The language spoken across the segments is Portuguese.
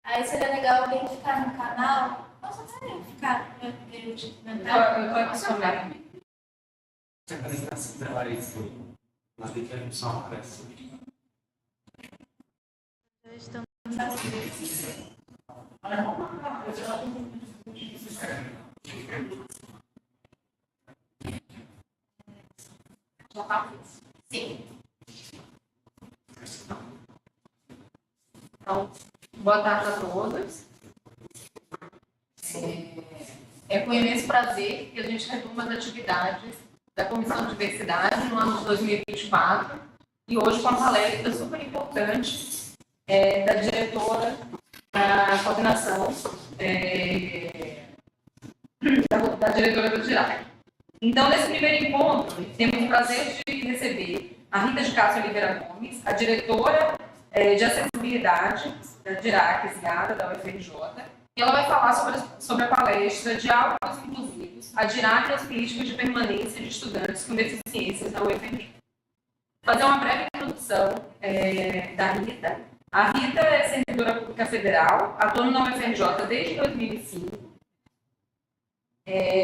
Aí seria legal alguém ficar no canal. Posso até ficar no meu de comentário? Eu estou emocionada. Estamos Sim. Então, boa tarde a todos. É com imenso prazer que a gente retoma as atividades da Comissão de Diversidade no ano de 2024 e hoje com uma palestra super importante da diretora da coordenação da diretora do DIRAC. Então, nesse primeiro encontro, temos o prazer de receber a Rita de Castro Oliveira Gomes, a diretora de acessibilidade da DIRAC, da UFRJ, e ela vai falar sobre a palestra Diálogos Inclusivos, a DIRAC e as políticas de permanência de estudantes com deficiências na UFRJ. Fazer uma breve introdução da Rita. A Rita é servidora pública federal, atua na UFRJ desde 2005,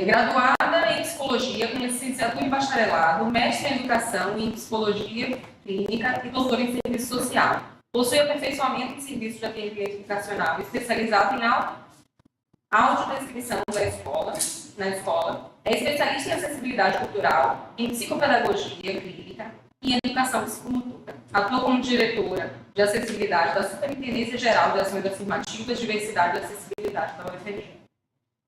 graduada em psicologia com licenciatura em bacharelado, mestre em educação em psicologia clínica e doutora em serviço social. Possui aperfeiçoamento em serviço de atendimento educacional especializado em audiodescrição na escola. É especialista em acessibilidade cultural, em psicopedagogia clínica e em educação psicomotora. Atua como diretora de acessibilidade da Superintendência Geral de Ações Afirmativas, Diversidade e Acessibilidade da UFRJ.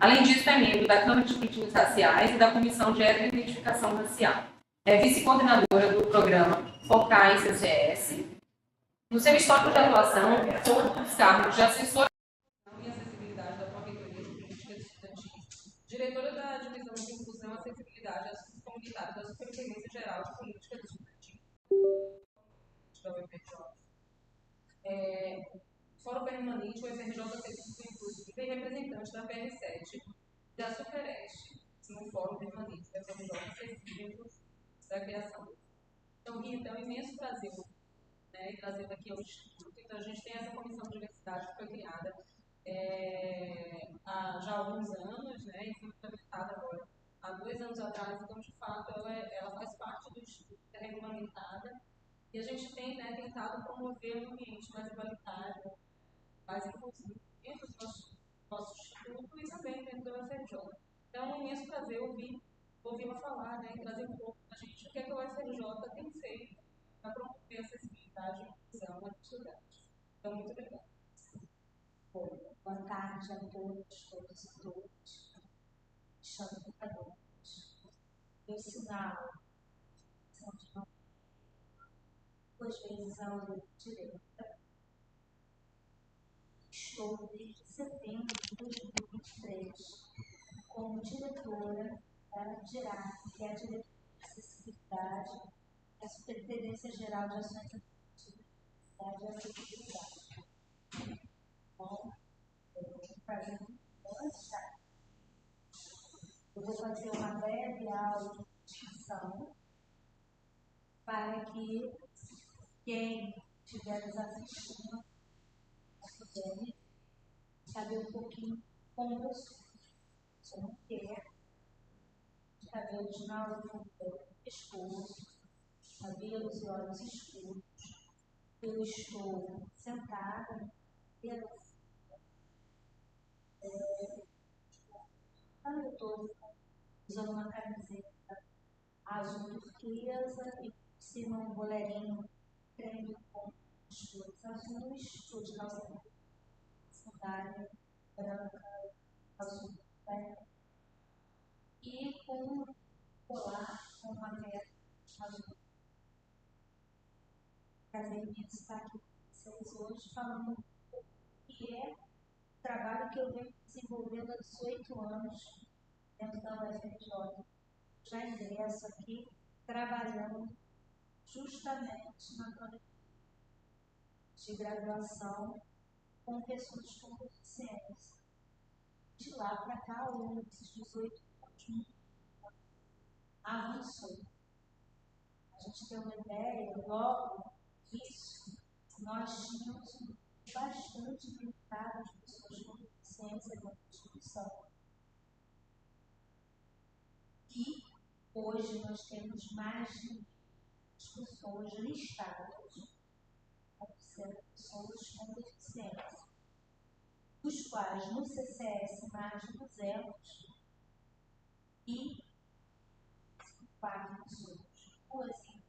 Além disso, é membro da Câmara de Políticas Raciais e da Comissão de Heteroidentificação Racial. É vice-coordenadora do programa FOCAI CCS. No seu histórico de atuação, ocupa os cargos de assessora e acessibilidade da Pró-Reitoria de Políticas Estudantis, diretora da Divisão de Inclusão, Acessibilidade e Assuntos Comunitários da Superintendência Geral de Políticas Estudantis da UFRJ. Fórum Permanente, o UFRJ Acessível Inclusive, e representante da PR7 da Supereste, no Fórum Permanente da UFRJ Acessível da Criação. Então, Rita, é um imenso prazer trazendo aqui ao Instituto. Então, a gente tem essa comissão de diversidade que foi criada há já alguns anos, e foi implementada agora há 2 anos atrás. Então, de fato, ela faz parte do Instituto, é regulamentada, e a gente tem tentado promover um ambiente mais igualitário, mais inclusivo dentro do nosso instituto e também dentro da UFRJ. Então, é um imenso prazer ouvi-la falar, e trazer um pouco da gente o que a UFRJ tem feito para promover a acessibilidade e a inclusão dos estudantes. Então, muito obrigada. Boa tarde a todos, todas e todos. Me chamo Rita Gomes. Eu sinalo, são de 2 vezes a aula direta. Estou desde setembro de 2023 como diretora da DIRAC, que é a Diretoria de Acessibilidade, da Superintendência Geral de Ações Afirmativas e Acessibilidade. Bom, eu vou fazer uma breve aula de discussão para que quem estiver nos assistindo puder saber um pouquinho como eu sou. Se eu não quero, cabelos na altura do pescoço, cabelos e olhos escuros. Eu estou sentada pela eu estou usando uma camiseta azul turquesa e por cima um bolerinho creme com as cores azuis, estou de calça sandália branca, azul, e com um colar com uma meta azul. Prazer em estar aqui com vocês hoje falando o que é o trabalho que eu venho desenvolvendo há 18 anos dentro da UFRJ. Já ingresso aqui trabalhando justamente na campanha de graduação com pessoas com deficiência. De lá para cá, ao longo desses 18 anos, avançou. A gente tem uma ideia, logo isso, nós tínhamos bastante limitado Hoje nós temos mais de pessoas listadas como sendo pessoas com deficiência, dos quais no CCS mais de 200 e 4 pessoas. Assim,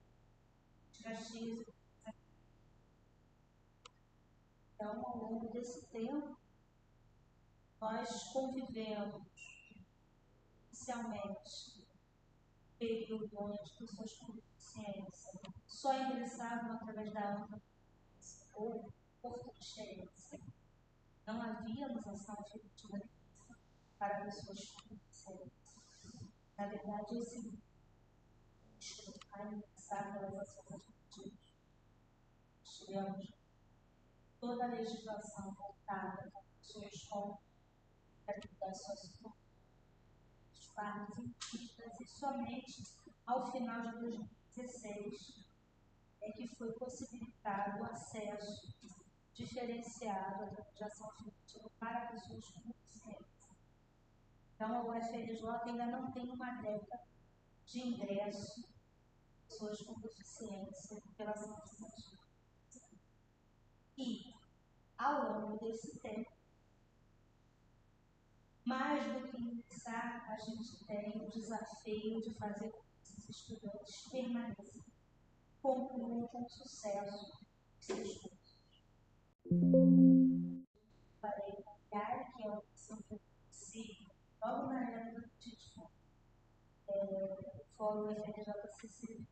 Caxias. Então, ao longo desse tempo, nós convivemos, inicialmente, período onde as pessoas com deficiência só ingressavam através da AMPA ou por transferência. Não havia ação afetiva para pessoas com deficiência. Na verdade, esse a ingressar pelas ações afetivas. Tivemos toda a legislação voltada para pessoas com habilidades sociais, partes infinitas, e somente ao final de 2016 é que foi possibilitado o acesso diferenciado à ação afetiva para pessoas com deficiência. Então, a UFRJ ainda não tem uma década de ingresso de pessoas com deficiência pela ação afetiva. E, ao longo desse tempo, mais do que ingressar, a gente tem o desafio de fazer com que esses estudantes permaneçam, concluam com sucesso seus cursos. Farei olhar que é uma opção que eu conheci logo na época do título, Fórum FRJCC.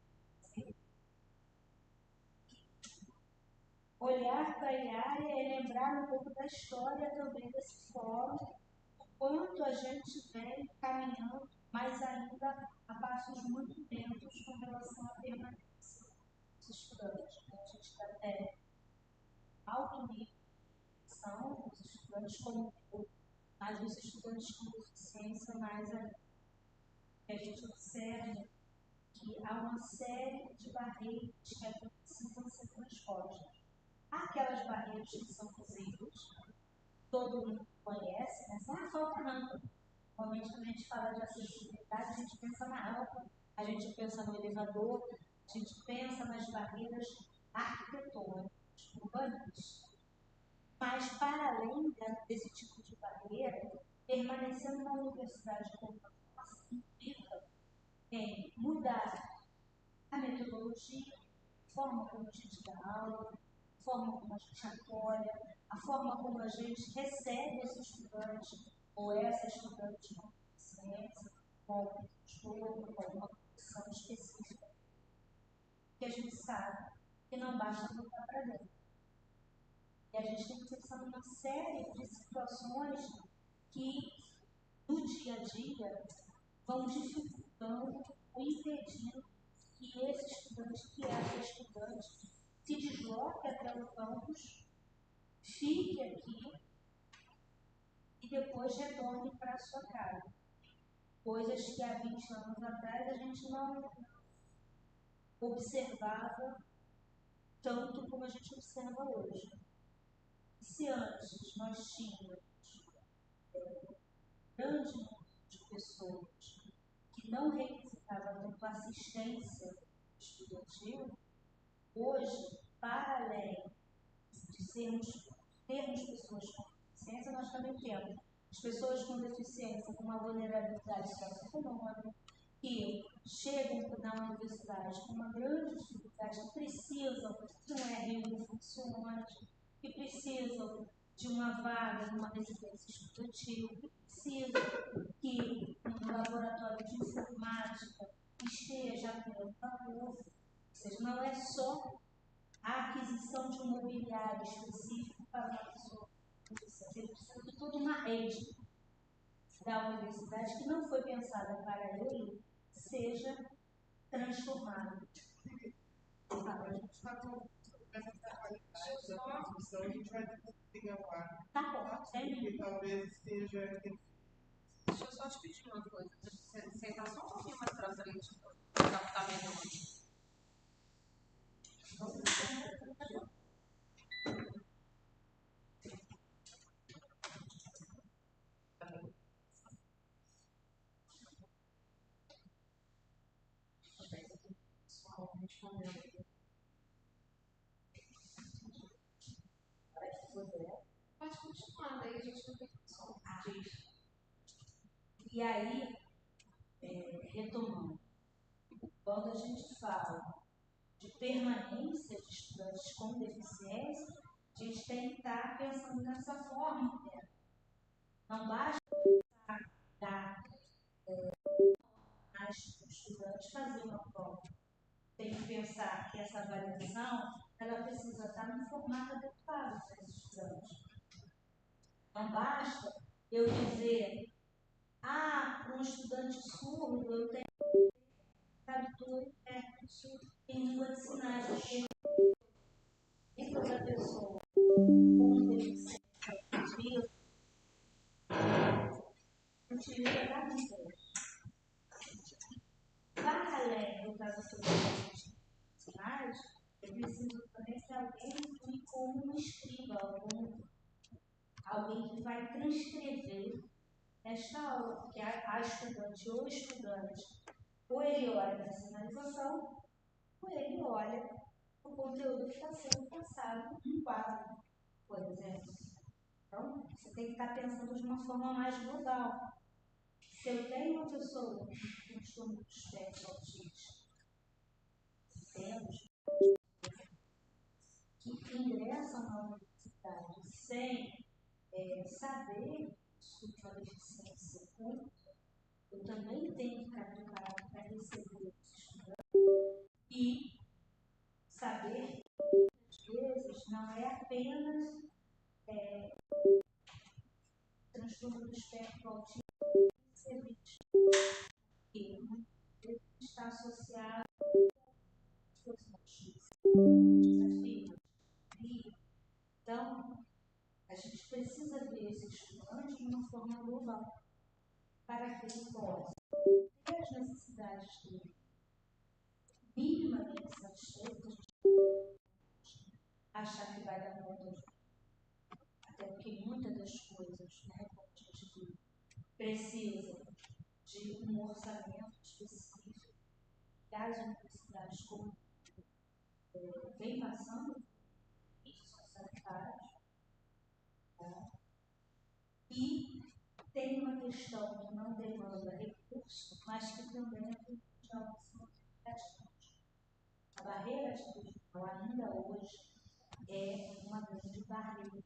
Olhar para a IAR é lembrar um pouco da história também desse fórum, o quanto a gente vem caminhando, mas ainda a passos muito lentos com relação à permanência dos estudantes. A gente está até alto nível de formação, os estudantes como eu, mas os estudantes com deficiência mais ainda. A gente observa que há uma série de barreiras que precisam ser transpostas. Há aquelas barreiras que são visíveis, todo mundo conhece, mas falta rampa. Normalmente, quando a gente fala de acessibilidade, a gente pensa na rampa, a gente pensa no elevador, a gente pensa nas barreiras arquitetônicas, urbanistas. Mas, para além desse tipo de barreira, permanecendo na universidade como uma formação implica em mudar a metodologia, a forma como a gente dá aula, a forma como a gente acolhe, a forma como a gente recebe esse estudante ou essa estudante com deficiência, com algum transtorno, com alguma condição específica. Que a gente sabe que não basta botar para dentro. E a gente tem que pensar numa série de situações que, no dia a dia, vão dificultando ou impedindo que esse estudante, que essa estudante, se desloque até o campus, fique aqui e depois retorne para a sua casa. Coisas que há 20 anos atrás a gente não observava tanto como a gente observa hoje. Se antes nós tínhamos grande número de pessoas que não requisitavam tanto assistência estudantil, hoje, para além de termos pessoas com deficiência, nós também temos as pessoas com deficiência com uma vulnerabilidade socioeconômica que chegam na universidade com uma grande dificuldade, que precisam de um R1 funcionante, que precisam de uma vaga numa residência estudantil, que precisam que um laboratório de informática esteja atento a ou seja, não é só a aquisição de um mobiliário específico para uma pessoa com deficiência. Ele precisa de toda uma rede da universidade que não foi pensada para ele seja transformada. A gente está com essa qualidade da transmissão, a gente vai ter que ligar o ar. Tá bom, Porque talvez esteja. Deixa eu só te pedir uma coisa. Sentar só um pouquinho mais para frente para captar melhor. Pode continuar, daí a gente não tem som. E aí, retomando, quando a gente fala de permanência de estudantes com deficiência, a gente tem que estar pensando dessa forma, né? Não basta dar mais estudantes fazer uma prova. Tem que pensar que essa avaliação ela precisa estar no formato adequado para esses estudantes. Não basta eu dizer, para um estudante surdo eu tenho tradutor e intérprete em língua de sinais, porque nem toda pessoa com deficiência auditiva utiliza da língua. Para além do tradutor de sinais, eu preciso também ser alguém que como escriba, alguém que vai transcrever esta aula, porque a estudante ou estudante, ou ele olha para a sinalização, ou ele olha o conteúdo que está sendo passado em quadro, por exemplo. Então, você tem que estar pensando de uma forma mais global. Se eu tenho uma pessoa com transtorno do espectro autista, que ingressam na universidade sem saber sobre uma deficiência oculta, eu também tenho que estar preparado para receber e saber que, às vezes, não é apenas transtorno do espectro autista que está associado a desafios. Então, a gente precisa ver esse estudante de uma forma global, para que ele possa ter as necessidades dele minimamente satisfeitas, achar que vai dar conta, até porque muitas das coisas, né, como a gente viu, precisam de um orçamento específico das universidades como vem passando isso sanitários, tá? E tem uma questão que não demanda recurso, mas que também é fundamental, que são as a barreira institucional ainda hoje é uma grande barreira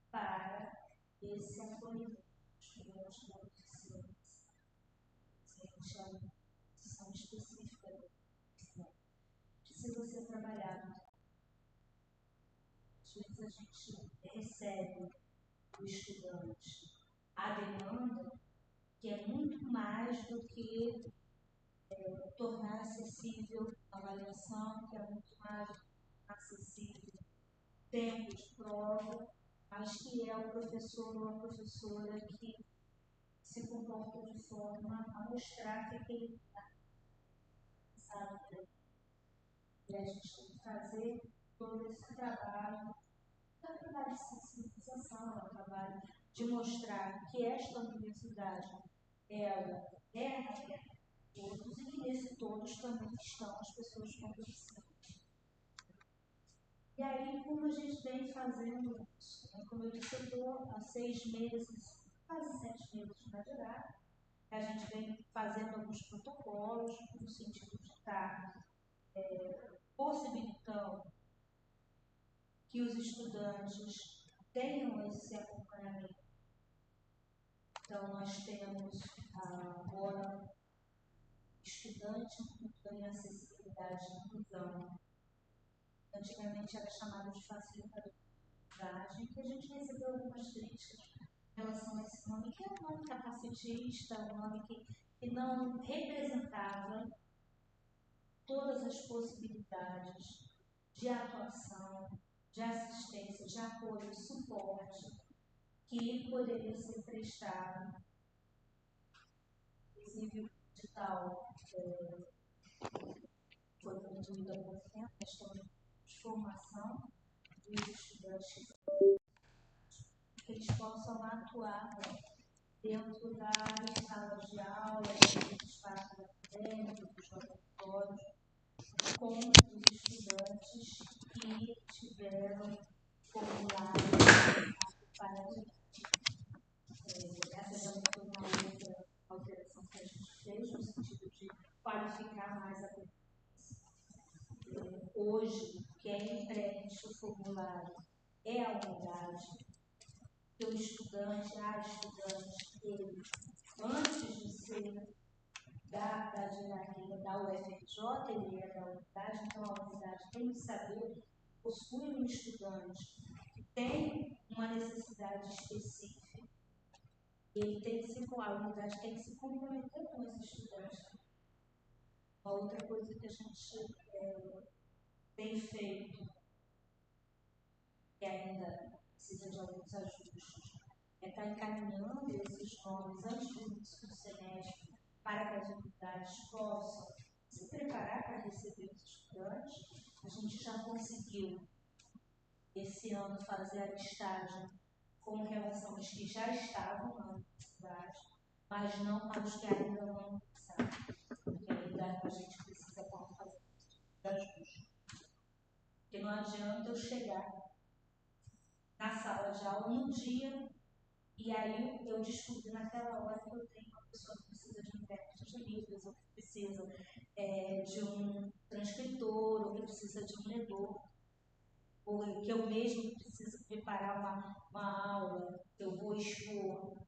para esse acolhimento dos estudantes com deficiência. Se a gente chama de condição específica da deficiência. Precisa ser trabalhado. Às vezes a gente recebe do estudante a demanda que é muito mais do que tornar acessível a avaliação, que é muito mais acessível tempo de prova, mas que é o professor ou a professora que se comporta de forma a mostrar que aquele sabe. E a gente tem que fazer todo esse trabalho, é um trabalho de sensibilização, é um trabalho de mostrar que esta universidade ela é aberta a todos e que nesse todos também estão as pessoas com deficiência. E aí, como a gente vem fazendo isso? Né? Como eu disse, eu estou há 6 meses, quase 7 meses na Dirá, a gente vem fazendo alguns protocolos no sentido de estar possibilitando que os estudantes tenham esse acompanhamento. Então, nós temos agora estudante em acessibilidade e inclusão. Antigamente era chamado de facilitador de aprendizagem, que a gente recebeu algumas críticas em relação a esse nome, que é um nome capacitista, um nome que não representava todas as possibilidades de atuação, de assistência, de apoio, de suporte que poderia ser prestado. Inclusive, o digital foi concluído há pouco tempo, questão de formação dos estudantes, que eles possam atuar dentro das salas de aula, dos espaços acadêmicos, dos laboratórios, com os estudantes que tiveram formulário para essa já foi uma outra alteração que a gente fez, no sentido de qualificar mais a competência. Hoje, quem preenche o formulário é a unidade, que o estudante, ele, antes de ser da hierarquia da UFRJ, ele é da unidade, então a unidade tem que saber, possui um estudante que tem uma necessidade específica, ele tem que se, a unidade tem que se comprometer com esse estudante. Uma outra coisa que a gente tem feito, que ainda precisa de alguns ajustes, é estar encaminhando esses nomes antes do início do semestre para que as unidades possam se preparar para receber os estudantes. A gente já conseguiu, esse ano, fazer a listagem com relação aos que já estavam na universidade, mas não para os que ainda vão começar, porque ainda a gente precisa fazer ajustes. Porque não adianta eu chegar na sala de aula no dia e aí eu descobri naquela hora que eu tenho uma pessoa que precisa de um intérprete de Libras, ou que precisa de um transcritor, ou que precisa de um ledor, ou que eu mesmo preciso preparar uma aula, que eu vou expor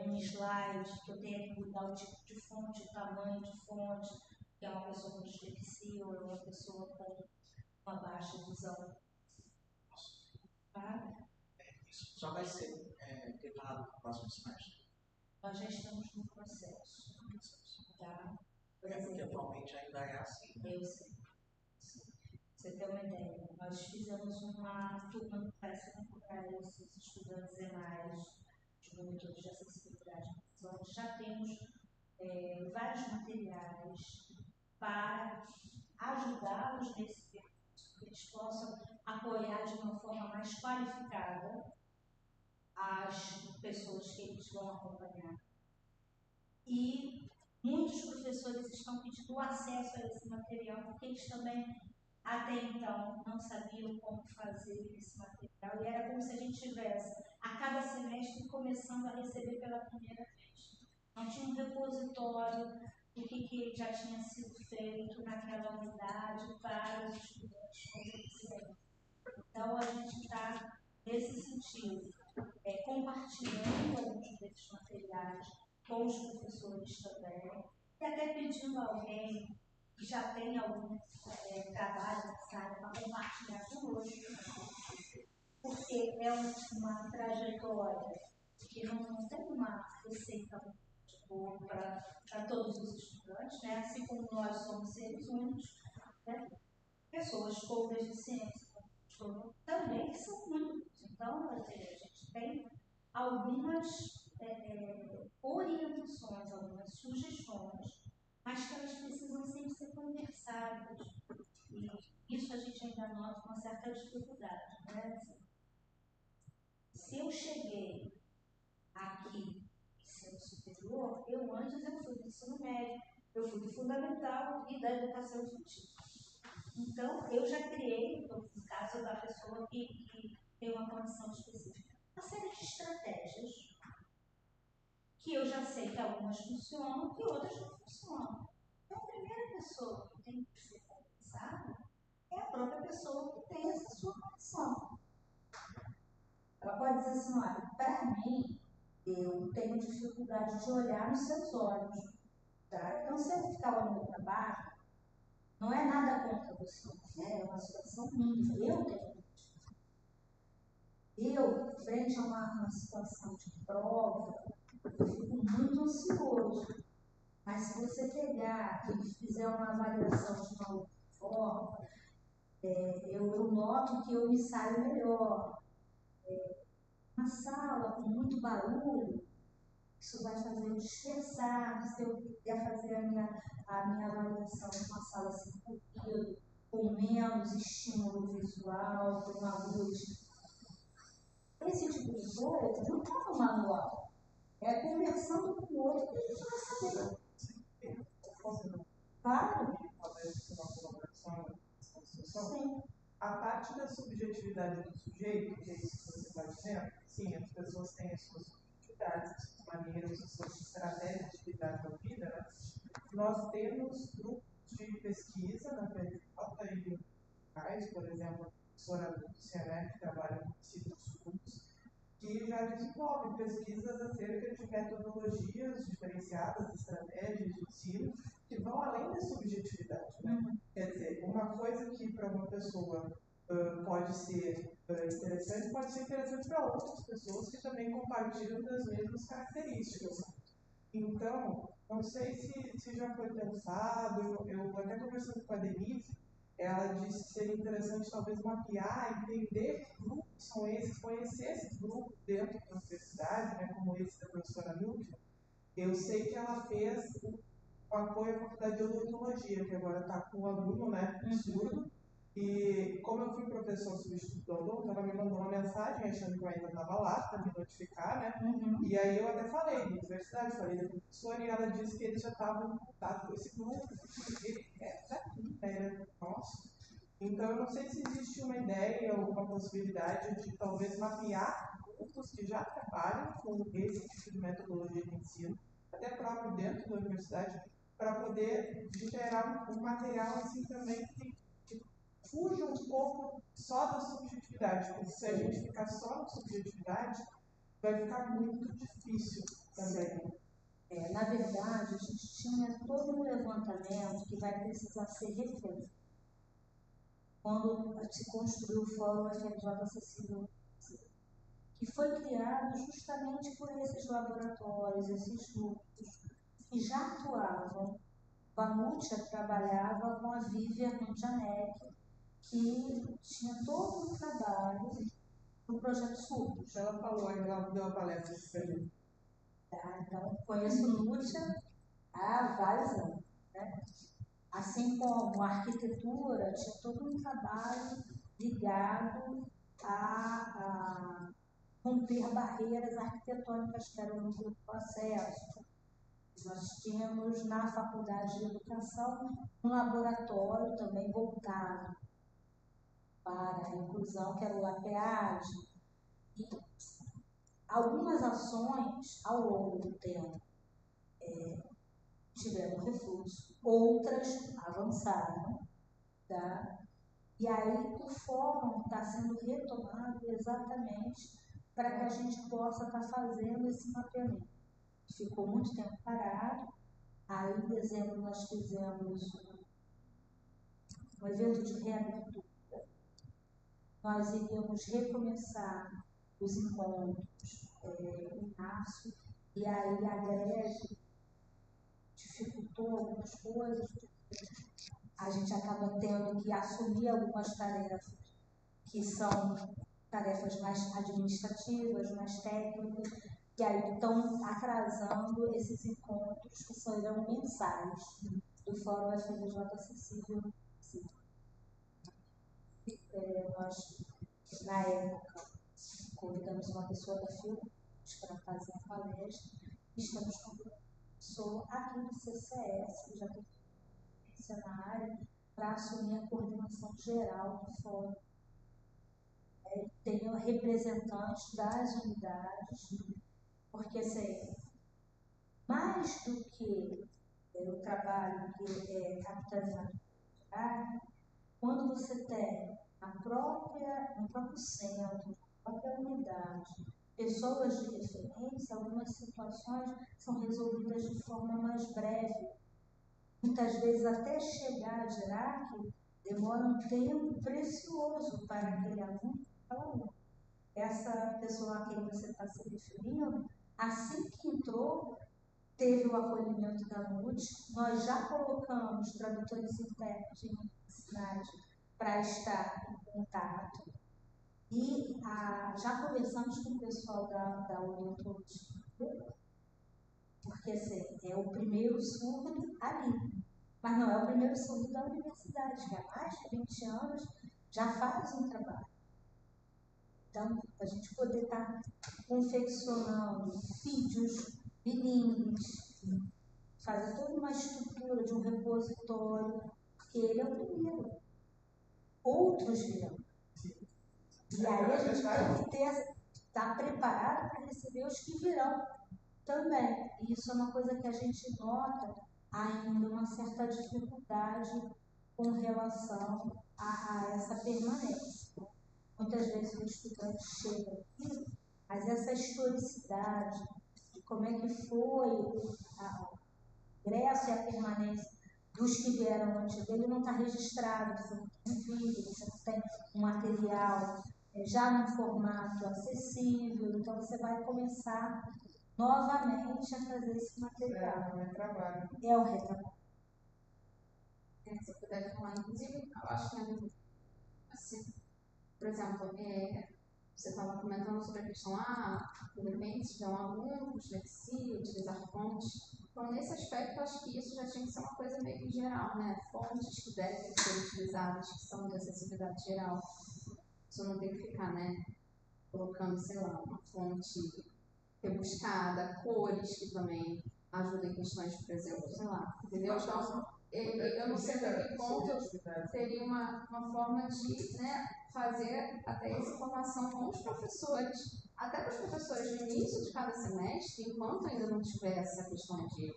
um slide, que eu tenho que mudar o tipo de fonte, o tamanho de fonte, que é uma pessoa com dislexia ou é uma pessoa com uma baixa visão. Tá? Isso só vai ser preparado para o próximo semestre. Nós já estamos no processo. Tá? Por Porque exemplo, atualmente ainda é assim. eu sei. Você tem uma ideia, nós fizemos uma turma para esses estudantes EMAIs, de monitores de acessibilidade, onde já temos vários materiais para ajudá-los nesse percurso, que eles possam apoiar de uma forma mais qualificada as pessoas que eles vão acompanhar. E muitos professores estão pedindo acesso a esse material, porque eles também, até então, não sabiam como fazer esse material, e era como se a gente estivesse, a cada semestre, começando a receber pela primeira vez. Não tinha um repositório do que já tinha sido feito naquela unidade para os estudantes conhecerem. Então, a gente está, nesse sentido, compartilhando alguns desses materiais com os professores também, e até pedindo a alguém que já tem algum trabalho nessa área para compartilhar conosco, porque é uma trajetória que não tem uma receita boa para todos os estudantes, né? Assim como nós somos seres únicos, né? Pessoas com deficiência também são únicos. Então, a gente tem algumas orientações, algumas sugestões, mas que elas precisam sempre ser conversadas. E isso a gente ainda nota uma certa dificuldade, né? Se eu cheguei aqui no ensino superior, antes eu fui do ensino médio, eu fui do fundamental e da educação infantil. Então, eu já criei, no caso da pessoa que tem uma condição específica, uma série de estratégias que eu já sei que algumas funcionam e outras não funcionam. Então, a primeira pessoa que tem que ser compensada é a própria pessoa que tem essa sua condição. Ela pode dizer assim, olha, para mim, eu tenho dificuldade de olhar nos seus olhos. Tá? Então, se eu ficar olhando para baixo, não é nada contra você, né? É uma situação minha. Eu, frente a uma situação de prova, eu fico muito ansioso. Mas se você pegar e fizer uma avaliação de uma outra forma, eu noto que eu me saio melhor. Uma sala com muito barulho, isso vai fazer eu dispersar. Se eu quiser fazer a minha avaliação de uma sala sem ruído, com menos estímulo visual, com uma luz. Esse tipo de coisa não está no manual. É conversando com o outro que a gente vai saber. Claro. questão da construção, Sim. a parte da subjetividade do sujeito, que é isso que você está dizendo, sim, as pessoas têm as suas subjetividades, as suas maneiras, as suas estratégias de lidar com a vida, né? Nós temos grupos de pesquisa na PJ e locais, por exemplo, a professora Lúcia, né, que trabalha com psicoestudos, que já desenvolve pesquisas acerca de metodologias diferenciadas, estratégias de ensino, que vão além da subjetividade. Né? Quer dizer, uma coisa que para uma pessoa pode ser interessante, pode ser interessante para outras pessoas que também compartilham das mesmas características. Então, não sei se já foi pensado, eu até conversando com a Denise, ela disse que seria interessante talvez mapear, entender que grupos são esses, conhecer esses grupos dentro da universidade, né, como esse da professora Nilton. Eu sei que ela fez o apoio à faculdade de odontologia, que agora está com o aluno, né, surdo. E como eu fui professor substituto do odonto, ela me mandou uma mensagem achando que eu ainda estava lá para me notificar, né? E aí eu até falei da universidade, falei da professora, e ela disse que eles já estavam em contato com esse grupo, que ele é daqui, né? Ele é nosso. Então eu não sei se existe uma ideia ou uma possibilidade de talvez mapear grupos que já trabalham com esse tipo de metodologia de ensino, até próprio dentro da universidade, para poder gerar um material assim também que fuja um pouco só da subjetividade, porque se a gente ficar só na subjetividade, vai ficar muito difícil também. Na verdade, a gente tinha todo um levantamento que vai precisar ser refeito. Quando se construiu o Fórum FRJ Acessível, que foi criado justamente por esses laboratórios, esses grupos, que já atuavam. A Nútia trabalhava com a Vivian Janek, que tinha todo um trabalho no projeto Surdos. Ela falou, ela deu uma palestra para mim. Então, conheço Nútia há vários anos. Né? Assim como a arquitetura tinha todo um trabalho ligado a romper barreiras arquitetônicas que eram no grupo acesso. Nós tínhamos na Faculdade de Educação um laboratório também voltado para a inclusão, que era o LAPEAD, e algumas ações ao longo do tempo tiveram refluxo, outras avançaram, tá? E aí o fórum está sendo retomado exatamente para que a gente possa estar fazendo esse mapeamento. Ficou muito tempo parado, aí em dezembro nós fizemos um evento de reabertura. Nós iríamos recomeçar os encontros em março, e aí a greve dificultou algumas coisas, a gente acaba tendo que assumir algumas tarefas que são tarefas mais administrativas, mais técnicas, que aí estão atrasando esses encontros que serão mensais do Fórum FRJ Acessível. Nós, na época, convidamos uma pessoa da Fiocruz para fazer a palestra, e estamos convidando uma pessoa aqui do CCS, que já tem experiência na área, para assumir a coordenação geral do fórum. Tem representantes das unidades, porque assim, mais do que o trabalho que é capitaneado por área, quando você tem no próprio centro, na própria unidade, pessoas de referência, algumas situações são resolvidas de forma mais breve. Muitas vezes, até chegar a GERAC, demora um tempo precioso para aquele aluno. Então, essa pessoa a quem você está se referindo, assim que entrou, teve o acolhimento da NUT, nós já colocamos tradutores intérpretes de necessidade para estar em contato, e já conversamos com o pessoal da odontologia, porque assim, é o primeiro surdo ali, mas não é o primeiro surdo da universidade, que há mais de 20 anos já faz um trabalho. Então, a gente poder estar confeccionando vídeos bilíngues, fazer toda uma estrutura de um repositório porque ele é o primeiro. Outros virão. E aí a gente tem que estar preparado para receber os que virão também. E isso é uma coisa que a gente nota ainda uma certa dificuldade com relação a essa permanência. Muitas vezes o estudante chega aqui, mas essa historicidade de como é que foi o ingresso e a permanência dos que vieram antes dele não está registrado, você não tem um vídeo, você não tem um material já num formato acessível, então você vai começar novamente a fazer esse material. É o retrabalho. É o retrabalho. Se eu puder falar, inclusive, eu acho que, assim, por exemplo, você estava comentando sobre a questão, de repente, se tiver um aluno com dislexia, utilizar fontes. Então, nesse aspecto, eu acho que isso já tinha que ser uma coisa meio que geral, né? Fontes que devem ser utilizadas, que são de acessibilidade geral. Isso não tem que ficar, né, colocando, sei lá, uma fonte rebuscada, cores que também ajudam em questões, por exemplo, sei lá, entendeu? Então, eu não sei até que ponto teria uma forma de, né, fazer até essa formação com os professores, até para os professores no início de cada semestre, enquanto ainda não tiver essa questão de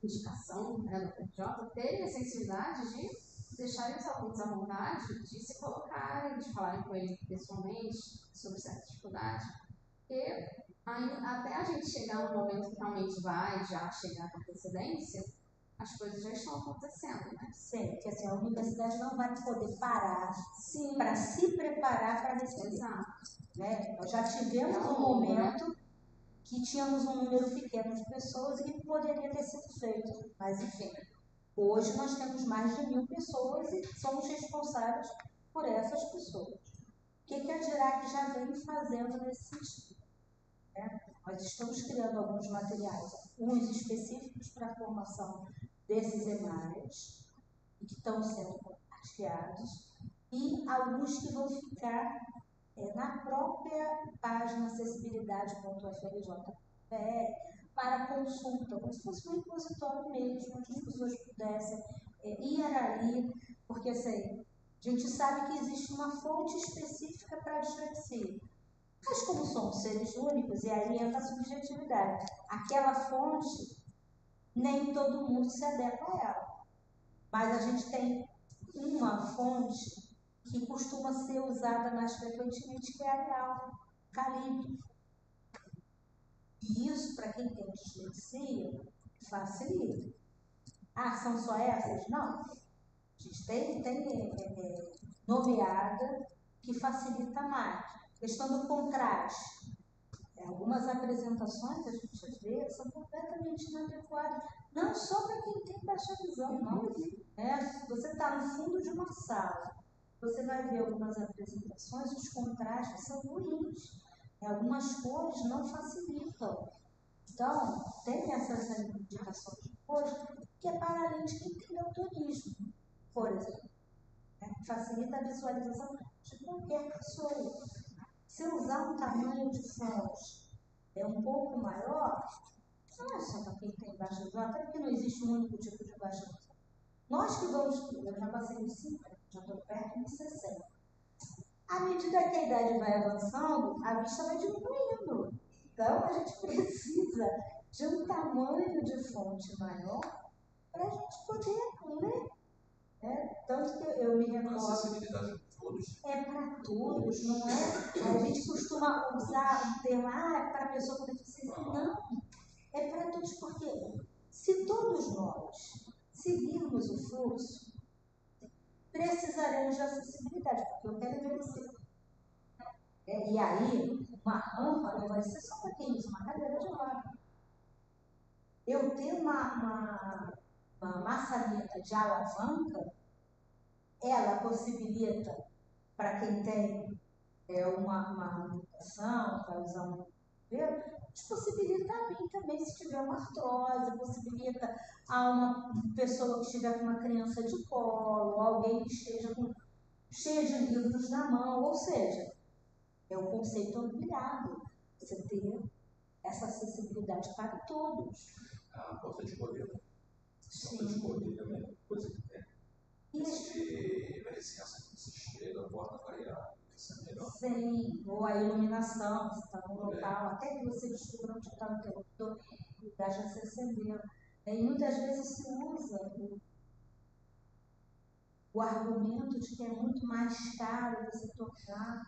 indicação, né, do PJ, terem a sensibilidade de deixarem os alunos à vontade de se colocarem, de falarem com ele pessoalmente sobre certa dificuldade, porque até a gente chegar no momento que realmente vai já chegar com antecedência, as coisas já estão acontecendo, né? Sim, porque assim, a universidade não vai poder parar para se preparar para receber. Exato. Né? Nós já tivemos um momento que tínhamos um número pequeno de pessoas e que poderia ter sido feito, mas enfim. Hoje nós temos mais de 1.000 pessoas e somos responsáveis por essas pessoas. O que a DIRAC já vem fazendo nesse sentido? Nós estamos criando alguns materiais, uns específicos para a formação desses EMAs, que estão sendo compartilhados, e alguns que vão ficar na própria página acessibilidade.ufrj.br para consulta, como se fosse um repositório mesmo, onde as pessoas pudessem ir ali, porque assim, a gente sabe que existe uma fonte específica para a dislexia. Mas como somos seres únicos, e aí entra a subjetividade, aquela fonte, nem todo mundo se adequa a ela. Mas a gente tem uma fonte que costuma ser usada mais frequentemente, que é a Arial, Calibro. E isso, para quem tem dislexia, facilita. São só essas? Não. A gente tem nomeada que facilita mais. Questão do contraste. Algumas apresentações a gente vê são completamente inadequadas, não só para quem tem baixa visão, não. Você está no fundo de uma sala, você vai ver algumas apresentações, os contrastes são ruins, algumas cores não facilitam. Então, tem essas indicações de cores que é para além de quem tem daltonismo, por exemplo. Facilita a visualização de qualquer pessoa. Se eu usar um tamanho de fonte um pouco maior, não é só para quem tem baixa visão, até porque não existe um único tipo de baixa visão. Nós que vamos, eu já passei dos 50, já estou perto dos 60. À medida que a idade vai avançando, a vista vai diminuindo. Então, a gente precisa de um tamanho de fonte maior para a gente poder ler. Tanto que eu me recordo. Acessibilidade de todos. É para todos, não é? A gente costuma usar um termo, para a pessoa com deficiência. Não, é para todos, porque se todos nós seguirmos o fluxo, precisaremos de acessibilidade, porque eu quero envelhecer. E aí, uma rampa não vai ser só para quem usa uma cadeira de roda. Eu ter uma maçaneta de alavanca, ela possibilita, para quem tem uma limitação, para usar um modelo, possibilita a mim também, se tiver uma artrose, possibilita a uma pessoa que estiver com uma criança de colo, alguém que esteja cheia de livros na mão, ou seja, é o conceito ampliado, você ter essa acessibilidade para todos. A força de poder. Sim. A força de poder também é coisa que tem. E de licença quando você chega, bota variável, isso é melhor. sim, ou a iluminação, você está no local, até que você descubra onde está o interruptor, o gás já se acendeu. E muitas vezes se usa o argumento de que é muito mais caro você tornar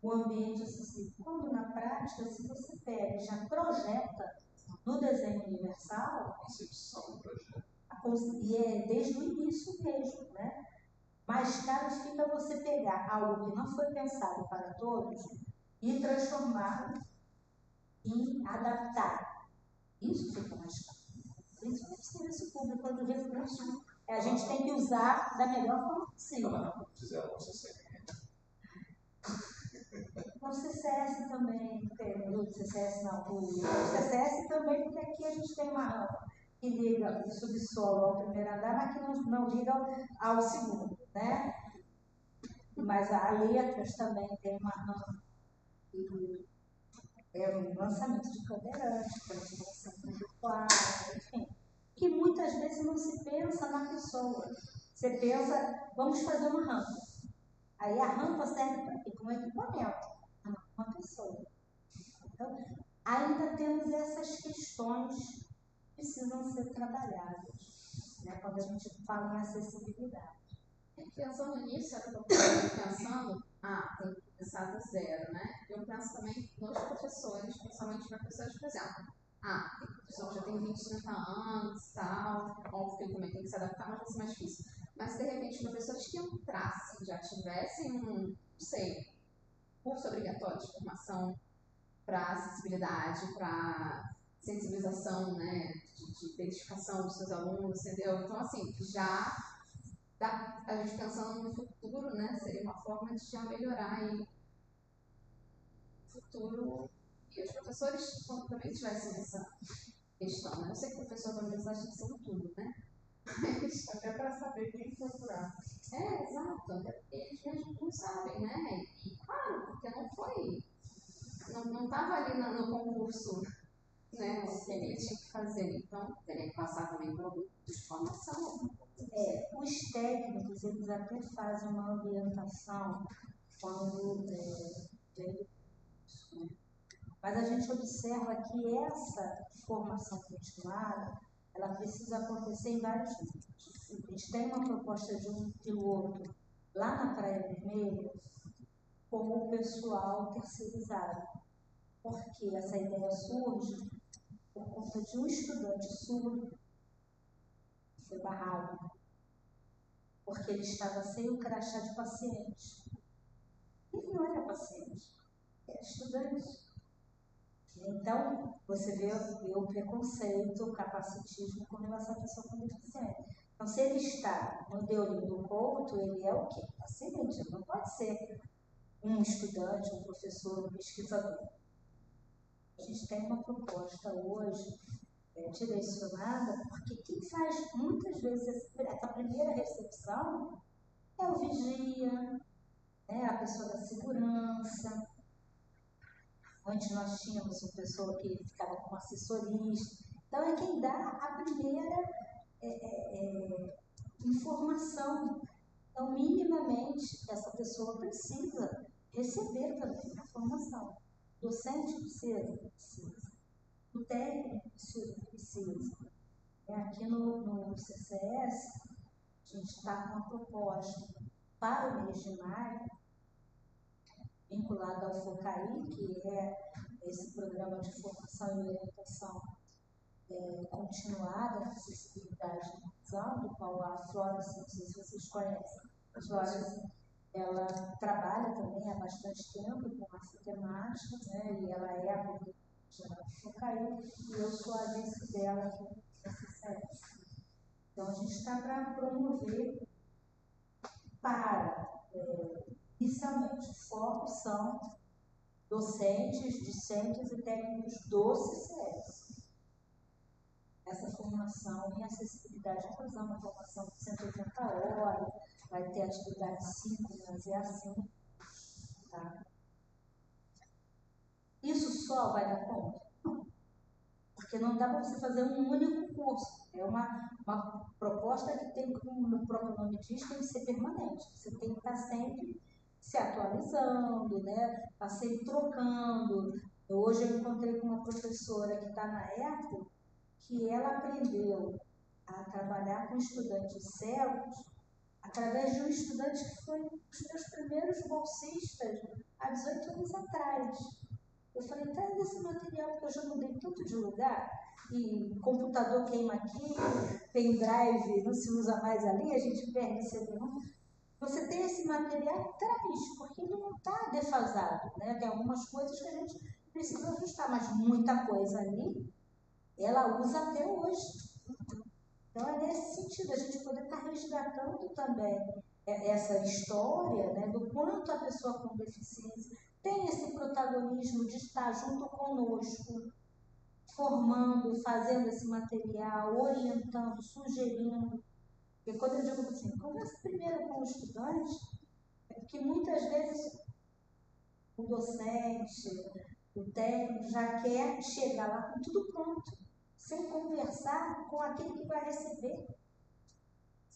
o ambiente acessível. Quando na prática, se você pega e já projeta no desenho universal, A concepção do projeto. e é desde o início mesmo, né? Mais caro fica você pegar algo que não foi pensado para todos e transformar e adaptar. Isso fica mais caro. Principalmente serviço público, quando o recurso a gente tem que usar da melhor forma possível. Não, fizeram com CCS. O CCS também, o CCS não, o CCS também, porque aqui a gente tem uma rampa que liga o subsolo ao primeiro andar, mas que não liga ao segundo, né? Mas a letras também tem uma rampa e é um lançamento de cadeirante, transformação condutual, enfim, que muitas vezes não se pensa na pessoa. Você pensa, vamos fazer uma rampa. Aí a rampa serve para quê? Como equipamento, uma pessoa. Então, ainda temos essas questões que precisam ser trabalhadas, né, quando a gente fala em acessibilidade. Pensando nisso, era que eu estava pensando, tem que começar do zero, né? Eu penso também nos professores, principalmente professores, por exemplo. Tem professor que já tem 20, 30 anos e tal, óbvio que ele também tem que se adaptar, mas vai ser mais difícil. Mas, de repente, professores que entrassem, já tivessem não sei, curso obrigatório de formação para acessibilidade, para sensibilização, né, de identificação dos seus alunos, entendeu? Então, assim, já a gente pensando no futuro, né, seria uma forma de já melhorar aí o futuro e os professores também tivessem essa questão, né? Eu sei que o professor da universidade tem que ser tudo, né? Mas, até para saber quem procurar. Exato. Eles mesmos não sabem, né? E claro, porque não estava ali no concurso, né, o que ele tinha que fazer. Então, teria que passar também por algum tipo de formação. Os técnicos, eles até fazem uma ambientação quando vem isso, né? Mas a gente observa que essa formação continuada, ela precisa acontecer em vários níveis. A gente tem uma proposta de um piloto lá na Praia Vermelha com o pessoal terceirizado, porque essa ideia surge por conta de um estudante surdo que foi barrado, porque ele estava sem o crachá de paciente. Ele não era paciente, era estudante. Então, você vê o preconceito, o capacitismo com relação à pessoa com deficiência. Então, se ele está no Deolinho do Couto, ele é o quê? Paciente, ele não pode ser um estudante, um professor, um pesquisador. A gente tem uma proposta hoje direcionada, porque quem faz muitas vezes essa primeira recepção é o vigia, a pessoa da segurança. Antes nós tínhamos uma pessoa que ficava como assessorista. Então é quem dá a primeira informação. Então, minimamente, essa pessoa precisa receber também a formação. O docente precisa. O técnico precisa. Aqui no CCS, a gente está com uma proposta para o mês de maio, vinculado ao FOCAI, que é esse programa de formação e orientação continuada na acessibilidade na visão, do qual a Florence, não sei se vocês conhecem, a Florence, ela trabalha também há bastante tempo com essa temática, né, e ela é a coordenadora do FOCAI, e eu sou a vice dela aqui no CCS. Então, a gente está para promover para, inicialmente, o foco são docentes, discentes e técnicos do CCS. Essa formação em acessibilidade à inclusão, uma formação de 180 horas, vai ter atividade síncronas e assim. Tá? Isso só vai dar conta? Não. Porque Porque não dá para você fazer um único curso. É uma proposta que tem, como o próprio nome diz, tem que ser permanente. Você tem que estar sempre se atualizando, né? Estar sempre trocando. Hoje eu encontrei com uma professora que está na ETA, que ela aprendeu a trabalhar com estudantes cegos através de um estudante que foi um dos meus primeiros bolsistas há 18 anos atrás. Eu falei, traz esse material, porque eu já mudei tanto de lugar, e computador queima aqui, pendrive não se usa mais ali, a gente perde CD-ROM. Você tem esse material, traz, porque ele não está defasado, né? Tem algumas coisas que a gente precisa ajustar, mas muita coisa ali, ela usa até hoje. Então é nesse sentido, a gente poder estar resgatando também essa história, né, do quanto a pessoa com deficiência tem esse protagonismo de estar junto conosco, formando, fazendo esse material, orientando, sugerindo. Porque quando eu digo assim, conversa primeiro com o estudante, é porque muitas vezes o docente, o técnico já quer chegar lá com tudo pronto, sem conversar com aquele que vai receber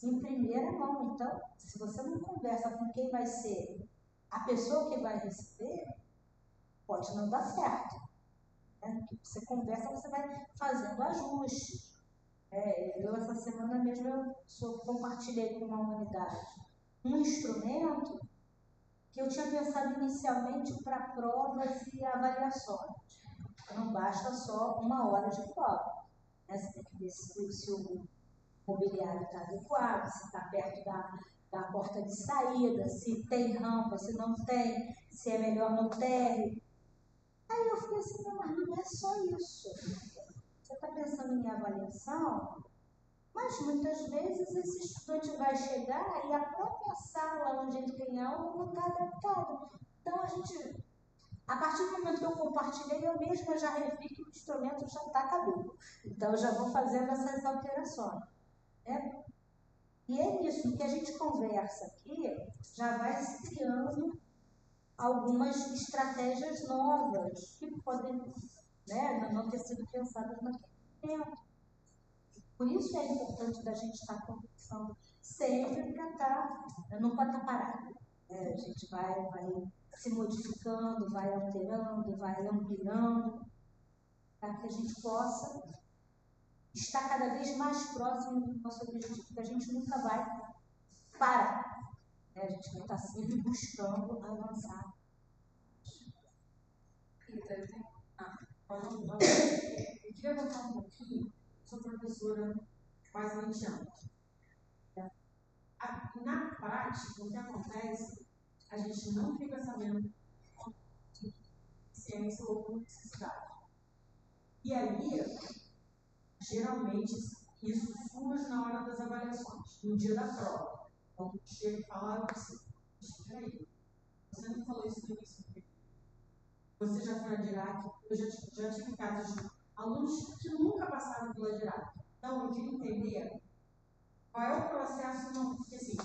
em primeira mão. Então, se você não conversa com quem vai ser a pessoa que vai receber, pode não dar certo. Né? Você conversa, você vai fazendo ajustes. Eu, essa semana mesmo, eu compartilhei com uma unidade um instrumento que eu tinha pensado inicialmente para provas e avaliações. Não basta só 1 hora de prova. Né? Você tem que ver se o mobiliário está adequado, se está perto da porta de saída, se tem rampa, se não tem, se é melhor no térreo. Aí eu fiquei assim, não, mas não é só isso. Você está pensando em avaliação, mas muitas vezes esse estudante vai chegar e a própria sala onde ele tem aula não está adaptada. Então a partir do momento que eu compartilhei, eu mesma já revi que o instrumento já está caduco. Então eu já vou fazendo essas alterações. E é isso que a gente conversa aqui, já vai se criando algumas estratégias novas que podem, né, não ter sido pensadas naquele tempo. Por isso é importante da gente estar conversando sempre para estar, não pode estar parado. A gente vai se modificando, vai alterando, vai ampliando, para que a gente possa estar cada vez mais próximo do nosso objetivo, porque a gente nunca vai parar. A gente vai estar sempre buscando avançar. Eu queria voltar um pouquinho. Sou professora quase 20 anos. Na prática, o que acontece, a gente não fica sabendo ciência ou por necessidade. E aí, geralmente, isso surge na hora das avaliações, no dia da prova. Quando chega e fala assim, peraí, você não falou isso no início do vídeo. Você já foi a DIRAC? Eu já tive casos de alunos que nunca passaram pela DIRAC. Então, eu queria entender qual é o processo, não, porque assim,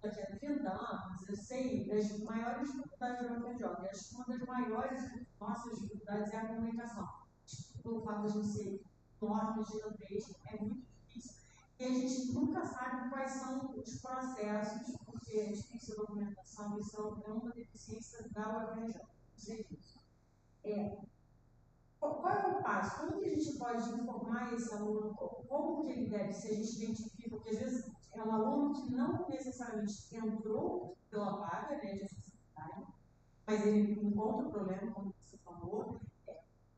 daqui a 30 anos, eu sei das maiores dificuldades da UFRJ. Acho que uma das maiores nossas dificuldades é a comunicação. Pelo fato de ser enorme, gigantesco, é muito difícil. E a gente nunca sabe quais são os processos, porque é difícil a documentação, isso é uma deficiência da UFRJ. Não sei disso. Qual é o passo? Como que a gente pode informar esse aluno? Como que ele deve ser? A gente identifica, porque às vezes é um aluno que não necessariamente entrou pela vaga, né, de acessibilidade, mas ele encontra o problema, como você falou.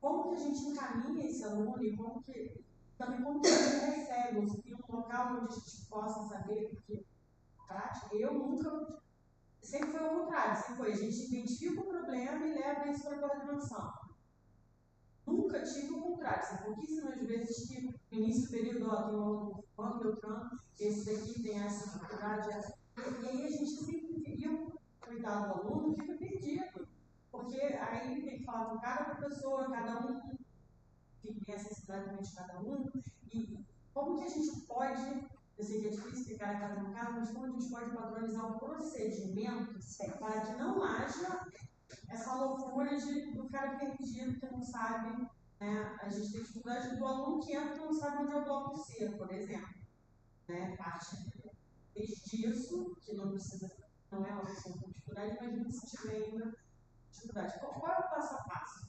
Como que a gente encaminha esse aluno e como que ele recebe, ou se tem um local onde a gente possa saber, porque prática, eu nunca, sempre foi o contrário, sempre foi, a gente identifica o problema e leva isso para a coordenação. Nunca tive o contrário, são pouquíssimas vezes que no início do período, tem um aluno fulano, beltrano, esse daqui tem essa dificuldade, e aí a gente sempre viu, cuidado do aluno, fica perdido, porque aí ele tem que falar com cada professor, cada um, que tem a necessidade de cada um, e como que a gente pode, eu sei que é difícil ficar cada um caso, mas como a gente pode padronizar um procedimento para que não haja essa loucura do cara perdido que não sabe né? A gente tem dificuldade do aluno que entra e não sabe onde é o bloco C, por exemplo. Né? Parte disso, que não precisa, não é uma questão de dificuldade, mas a gente se tiver ainda dificuldade. Qual é o passo a passo?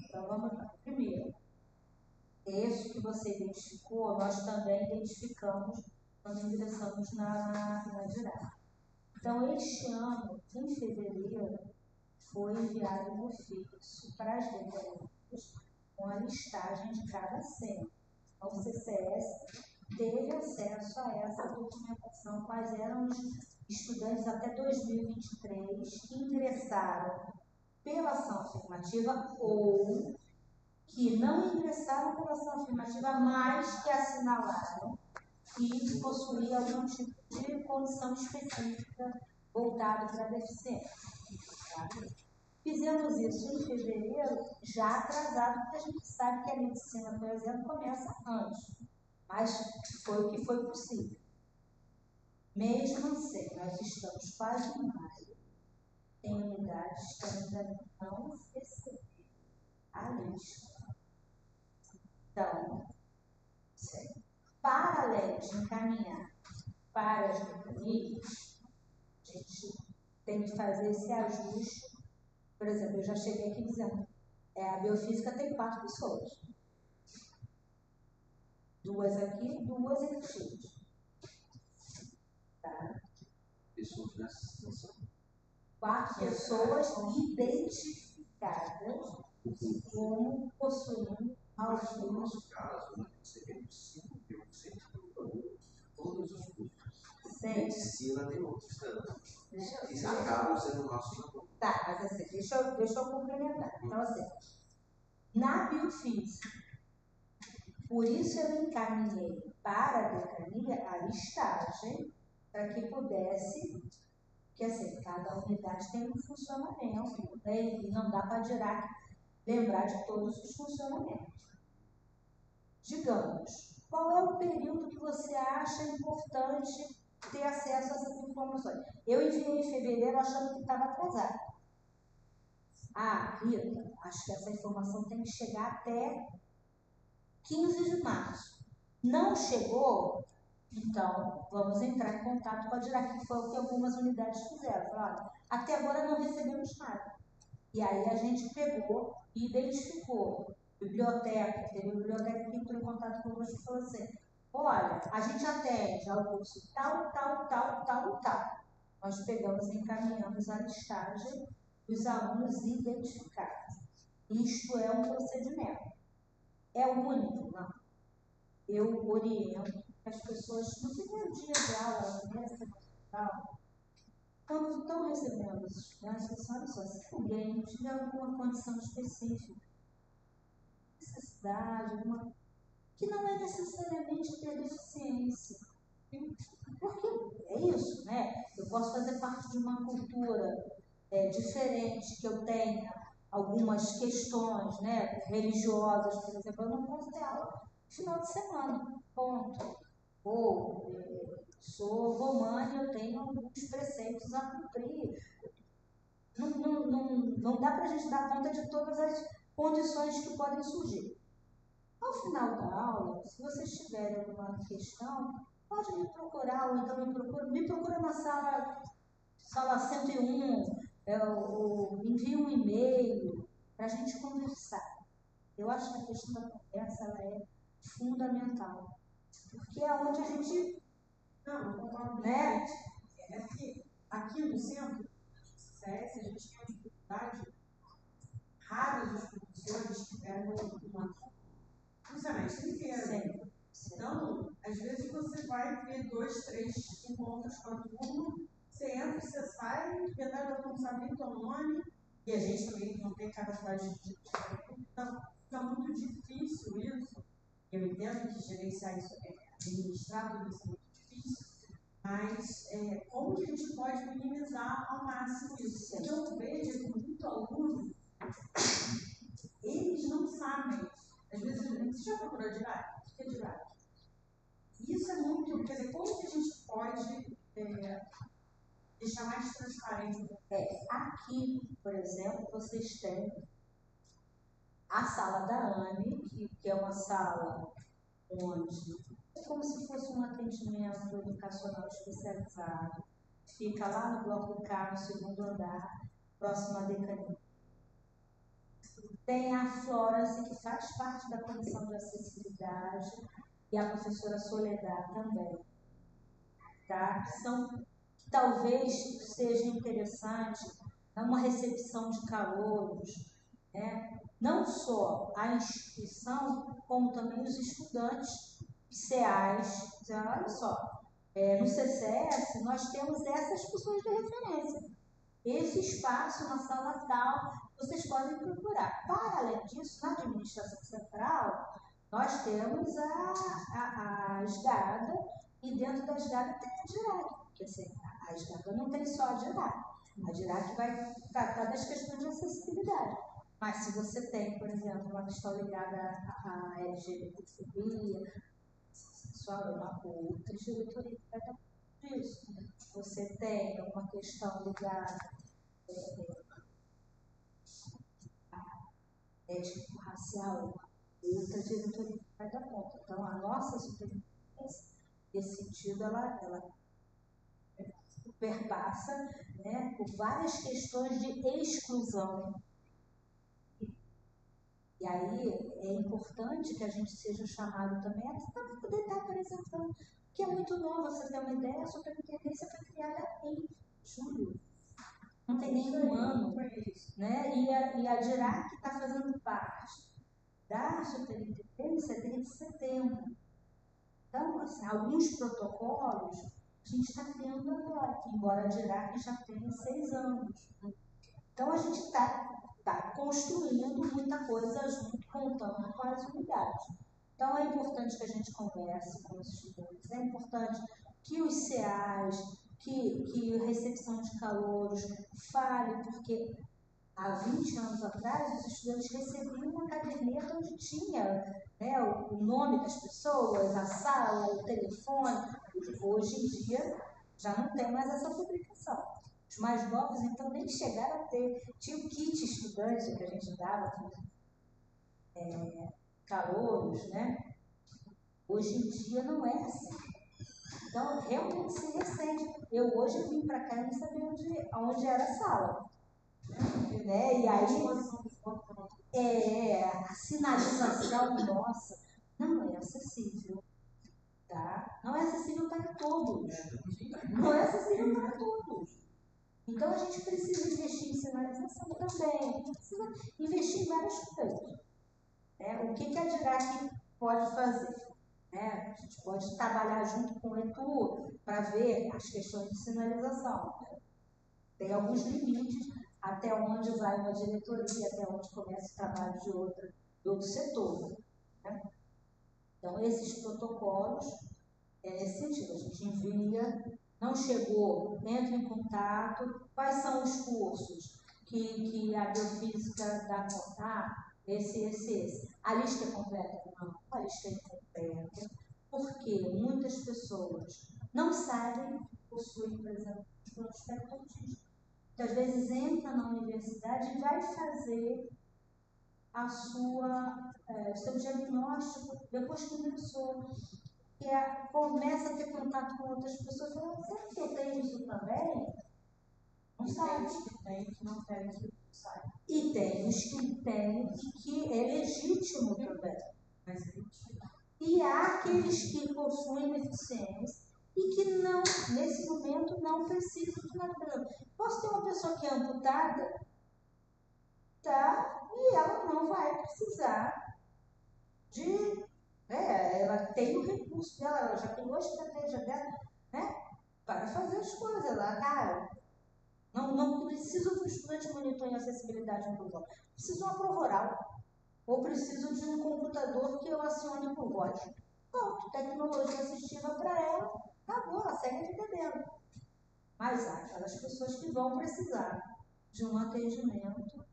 Então vamos lá. Primeiro, isso que você identificou, nós também identificamos quando ingressamos na DIRAC. Então, este ano, em fevereiro, foi enviado um ofício para as dependencies com a listagem de cada centro. Então, o CCS teve acesso a essa documentação, quais eram os estudantes até 2023 que ingressaram pela ação afirmativa ou que não ingressaram pela ação afirmativa, mas que assinalaram que possuía algum tipo de condição específica voltado para a deficiência. Tá? Fizemos isso em fevereiro, já atrasado, porque a gente sabe que a medicina, por exemplo, começa antes, mas foi o que foi possível. Mesmo assim, nós estamos quase em maio, tem unidades que ainda não receberam a lista. Então, para além de encaminhar para as dependidas, a gente tem que fazer esse ajuste. Por exemplo, eu já cheguei aqui dizendo, a biofísica tem 4 pessoas. 2 aqui, 2 em X. Tá? Pessoas nessa situação. 4 pessoas identificadas como possuindo No autismo. nosso caso, né, você tem 5% todos os cursos. Medicina tem outros tantos. E acabam sendo nossos. Tá, mas assim, deixa eu complementar. Então, assim, na biofísica, por isso eu encaminhei para a decania a listagem para que pudesse, porque assim, cada unidade tem um funcionamento, né, e não dá para lembrar de todos os funcionamentos. Digamos, qual é o período que você acha importante ter acesso a essas informações? Eu enviei em fevereiro achando que estava atrasado. Ah, Rita, acho que essa informação tem que chegar até 15 de março. Não chegou? Então, vamos entrar em contato com a DIRAC, que foi o que algumas unidades fizeram. Falaram, até agora não recebemos nada. E aí a gente pegou e identificou. Biblioteca, teve biblioteca que entrou em contato conosco e falou assim, olha, a gente atende ao curso tal. Nós pegamos e encaminhamos a listagem dos alunos identificados. Isto é um procedimento. É o único? Não. Eu oriento as pessoas, no primeiro dia de aula, na primeira semana de aula, quando estão recebendo os estudantes, eles falam só, se alguém tiver alguma condição específica, necessidade, alguma, que não é necessariamente ter deficiência. Porque é isso, né? Eu posso fazer parte de uma cultura diferente, que eu tenha algumas questões, né, religiosas, por exemplo, eu não posso ter aula no final de semana, ponto. Ou sou romana, eu tenho alguns preceitos a cumprir. Não dá para a gente dar conta de todas as condições que podem surgir. Ao final da aula, se vocês tiverem alguma questão, pode me procurar, ou então me procura na sala 101, ou envie um e-mail para a gente conversar. Eu acho que a questão da conversa ela é fundamental, porque é onde a gente... Não, concordo. Né? É que aqui no centro do CCS, a gente tem uma dificuldade rara dos professores que pegam um semestre inteiro. Então, às vezes você vai ter 2, 3 encontros com a turma, você entra, você sai, metade da turma sabe nem o teu nome, e a gente também não tem capacidade de... Então, fica muito difícil isso. Eu entendo que gerenciar isso administrar tudo isso é muito difícil, mas como que a gente pode minimizar ao máximo isso? O que eu vejo é que muito aluno, eles não sabem. Às vezes, você já procurou DIRAC? O que é DIRAC? Isso é muito, quer dizer, como que a gente pode deixar mais transparente? Aqui, por exemplo, vocês têm a sala da AME, que é uma sala onde é como se fosse um atendimento educacional especializado, fica lá no bloco K, no segundo andar, próximo à decania. Tem a Florence, que faz parte da comissão de acessibilidade, e a professora Soledad também. Tá? Que talvez seja interessante uma recepção de calouros, né? Não só a instituição, como também os estudantes PCAs. Olha só, no CCS nós temos essas pessoas de referência. Esse espaço na sala tal, vocês podem procurar. Para além disso, na administração central, nós temos a SGADA, e dentro da SGADA tem a DIRAC, porque assim, a SGADA não tem só a DIRAC. A DIRAC vai tratar das questões de acessibilidade. Mas se você tem, por exemplo, uma questão ligada à LGBTfobia, sexual, uma outra diretoria que vai tratar disso. Você tem uma questão ligada étnico-racial, outra diretoria que vai dar conta. Então, a nossa superintendência, nesse sentido, ela perpassa, né, por várias questões de exclusão. E aí é importante que a gente seja chamado também para poder estar apresentando, porque é muito novo. Você ter uma ideia, a superintendência foi criada em julho. Não tem nem um ano, né? E a DIRAC está fazendo parte da superintendência desde setembro. Então, assim, alguns protocolos a gente está criando agora, embora a DIRAC já tenha 6 anos. Então, a gente está construindo muita coisa junto, contando com as unidades. Então, é importante que a gente converse com os estudantes, é importante que os CAs, que a recepção de calouros fale, porque há 20 anos atrás os estudantes recebiam uma caderneta onde tinha, né, o nome das pessoas, a sala, o telefone. Hoje em dia já não tem mais essa publicação. Os mais novos, então, nem chegaram a ter. Tinha o kit estudante que a gente dava com calouros, né? Hoje em dia não é assim. Então, realmente se recente. Eu hoje vim para cá e não sabia onde era a sala. Né? E aí, a sinalização nossa não é acessível. Tá? Não é acessível para todos. Não é acessível para todos. Então, a gente precisa investir em sinalização também. Precisa investir em várias coisas. O que a DIRAC pode fazer? A gente pode trabalhar junto com o ETU para ver as questões de sinalização. Tem alguns limites até onde vai uma diretoria, até onde começa o trabalho de outro setor. Né? Então, esses protocolos, nesse sentido, a gente envia, não chegou, entra em contato, quais são os cursos que a biofísica dá contato, esse. A lista é completa? Não, a lista é incompleta, porque muitas pessoas não sabem que possuem, por exemplo, o espectro autista. Então, às vezes entra na universidade e vai fazer o seu diagnóstico depois que ingressou. Começa a ter contato com outras pessoas e fala, será que eu tenho isso também? Não sabe. Tem que não tem, que não sabe. E tem os que têm e que é legítimo também. E há aqueles que possuem deficiência e que não, nesse momento, não precisam de nada. Posso ter uma pessoa que é amputada, tá? E ela não vai precisar de... ela tem o recurso dela, ela já tem a estratégia dela, né? Para fazer as coisas. Ela, não preciso de um estudante monitor em acessibilidade inclusão. Preciso de uma prova oral. Ou preciso de um computador que eu acione por voz. Pronto, tecnologia assistiva para ela, acabou, ela segue entendendo. Mas há aquelas pessoas que vão precisar de um atendimento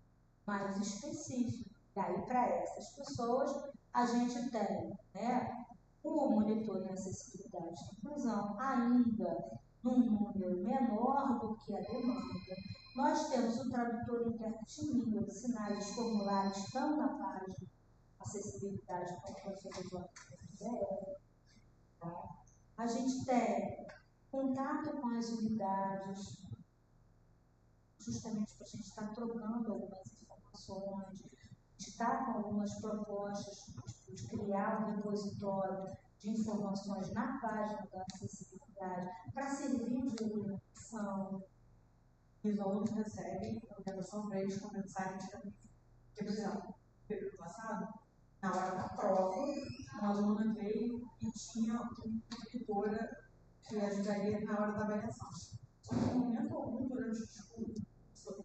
mais específico. E aí, para essas pessoas, a gente tem, né, o monitor em acessibilidade e inclusão ainda num número menor do que a demanda, Nós temos o tradutor intérprete em língua de sinais, formulários, tanto na página acessibilidade como professor de tá? A gente tem contato com as unidades, justamente para a gente estar trocando algumas informações, de estar com algumas propostas de criar um repositório de informações na página da acessibilidade para servir de orientação. E os alunos recebem orientação para eles começarem também. Por exemplo, no período passado, na hora da prova, uma aluna veio e tinha uma monitora que ajudaria na hora da avaliação. Só que em momento algum, durante o estudo,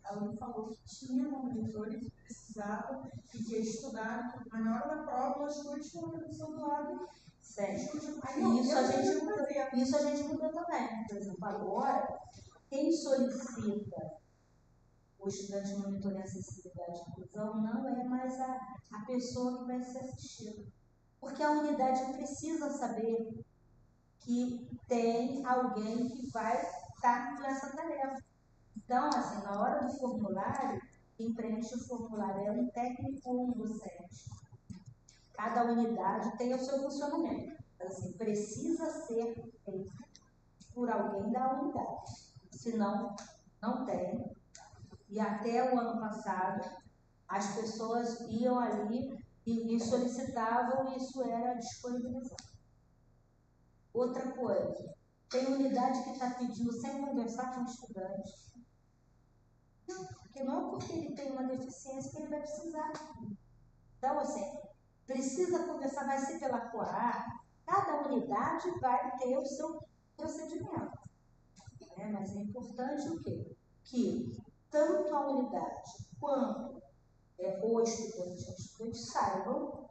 ela me falou que tinha uma monitora que precisava e que ia estudar, mas na hora da prova, as coisas foram a pessoa do lado. Sério. Aí, Isso a gente mudou também. Por exemplo, agora, quem solicita o estudante de monitoramento de acessibilidade e inclusão não é mais a pessoa que vai ser assistida. Porque a unidade precisa saber que tem alguém que vai estar com essa tarefa. Então, assim, na hora do formulário, quem preenche o formulário é um técnico ou um docente. Cada unidade tem o seu funcionamento. Assim, precisa ser feito por alguém da unidade. Senão, não tem. E até o ano passado, as pessoas iam ali e solicitavam e isso era disponibilizado. Outra coisa, tem unidade que está pedindo sem conversar com o estudante. Não, porque não é porque ele tem uma deficiência que ele vai precisar. Então, assim, precisa conversar, vai ser pela COAR, cada unidade vai ter o seu procedimento. Mas é importante o quê? Que tanto a unidade quanto o estudante saibam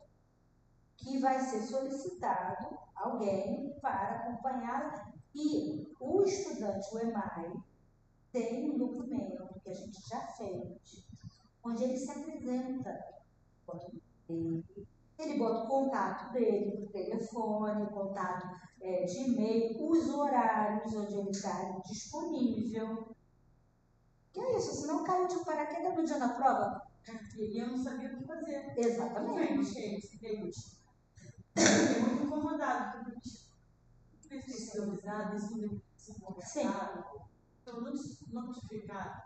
que vai ser solicitado alguém para acompanhar e o estudante, o EMAI, tem um documento que a gente já fez, onde ele se apresenta, ele bota o contato dele, o telefone, o contato de e-mail, os horários onde ele está disponível. E é isso, senão caiu de paraquedas no dia da prova. E eu não sabia o que fazer. Exatamente. Fiquei muito incomodado, porque eu preciso avisar, isso conversado, então notificado.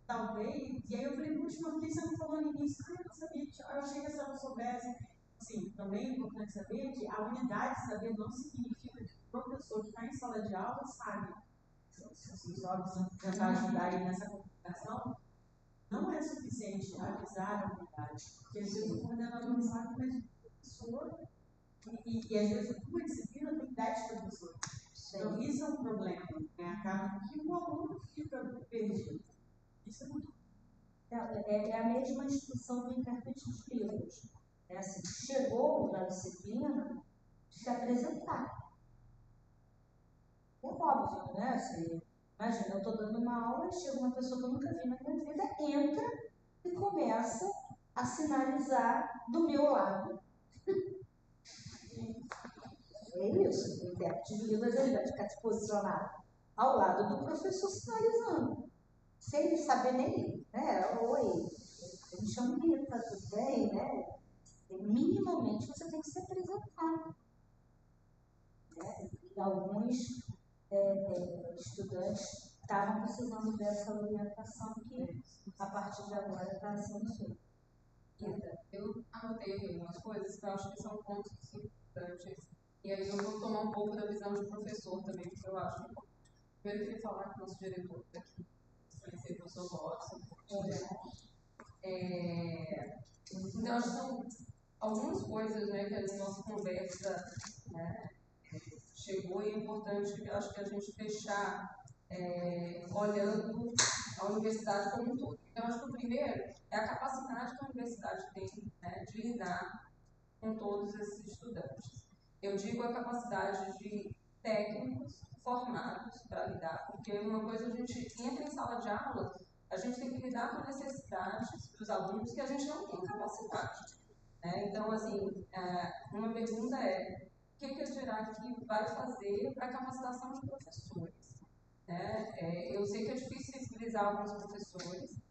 Talvez, e aí eu falei, puxa, mas por que você não falou no início? Eu não sabia, eu achei que a senhora soubesse. Assim, também é importante saber que a unidade de saber não significa que o professor que está em sala de aula sabe. Se óbvio tentar ajudar aí nessa comunicação, não é suficiente avisar a unidade, porque às vezes o coordenador não sabe, mas o professor, e às vezes uma disciplina tem 10 professores. Então, isso é um problema, né? Acaba que o aluno fica perdido. Isso é muito. É a mesma instrução do intérprete de livros. Assim, chegou na disciplina de se apresentar. É óbvio, né? Assim, imagina, eu estou dando uma aula e chega uma pessoa que eu nunca vi na minha vida, entra e começa a sinalizar do meu lado. É isso, o intérprete de livros ele vai ficar se posicionado ao lado do professor sinalizando, sem ele saber nem ele, né? Oi, eu me chamo Rita, tudo bem, né? Minimamente você tem que se apresentar. Né? E alguns estudantes estavam precisando dessa orientação que a partir de agora está sendo feita. Eu anotei algumas coisas que eu acho que são pontos importantes. E aí eu vou tomar um pouco da visão de professor também, porque eu acho que primeiro eu queria falar com o nosso diretor daqui, conhecer o professor Watson. Então, acho que são algumas coisas, né, que a nossa conversa, né, chegou, e é importante que eu acho que a gente fechar olhando a universidade como um todo. Então, acho que o primeiro é a capacidade que a universidade tem, né, de lidar com todos esses estudantes. Eu digo a capacidade de técnicos formados para lidar, porque uma coisa a gente entra em sala de aula, a gente tem que lidar com necessidades dos alunos que a gente não tem capacidade. Né? Então, assim, uma pergunta é, o que a Dirac vai fazer para a capacitação de professores? né? Eu sei que é difícil sensibilizar alguns professores,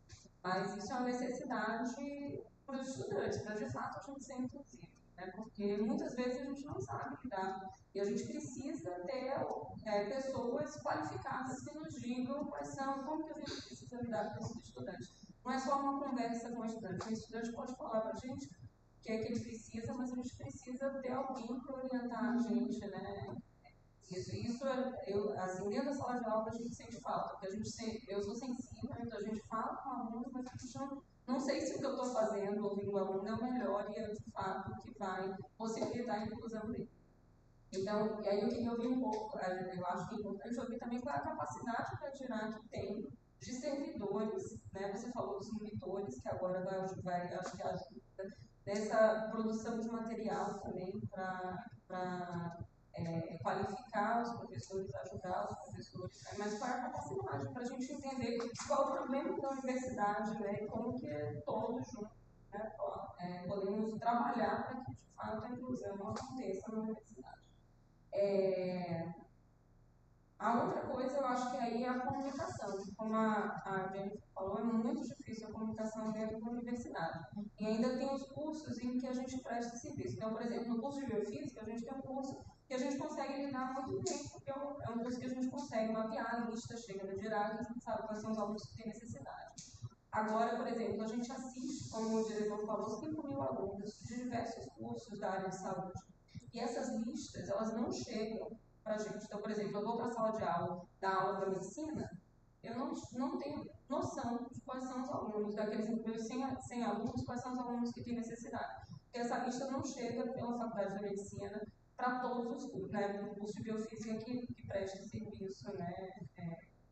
mas isso é uma necessidade para os estudantes, para de fato a gente ser inclusivo, né? Porque muitas vezes a gente não sabe lidar e a gente precisa ter pessoas qualificadas que nos digam como que a gente precisa lidar com esses estudantes. Não é só uma conversa com o estudante. O estudante pode falar para a gente o que é que ele precisa, mas a gente precisa ter alguém para orientar a gente, né? Isso assim, dentro da sala de aula a gente sente falta, porque eu sou sensível, então a gente fala com o aluno, mas a gente não sei se o que eu estou fazendo, ouvindo o aluno, é o melhor e é de fato o que vai possibilitar a inclusão dele. Então, e aí eu queria ouvir um pouco, eu acho que é importante ouvir também qual é a capacidade que a Dirac tem de servidores, né? Você falou dos monitores, que agora vai acho que ajuda, nessa produção de material também para qualificar os professores, ajudar os professores, né? Mas qual é a capacidade para a gente entender qual é o problema da universidade, né? E como que todos juntos, né, podemos trabalhar para que de fato a inclusão aconteça na universidade. A outra coisa, eu acho que aí é a comunicação. Como a Jennifer falou, é muito difícil a comunicação dentro da universidade. E ainda tem os cursos em que a gente presta serviço. Então, por exemplo, no curso de biofísica, a gente tem um curso que a gente consegue lidar muito bem, porque é um curso que a gente consegue mapear a lista, chega no Dirac, a gente sabe quais são os alunos que têm necessidade. Agora, por exemplo, a gente assiste, como o diretor falou, 5.000 alunos de diversos cursos da área de saúde. E essas listas, elas não chegam para a gente. Então, por exemplo, eu vou para a sala de aula, da aula da medicina, eu não tenho noção de quais são os alunos, daqueles meus 100 alunos, quais são os alunos que têm necessidade. Porque essa lista não chega pela Faculdade de Medicina para todos os cursos, né, para o curso de biofísica que presta serviço, né,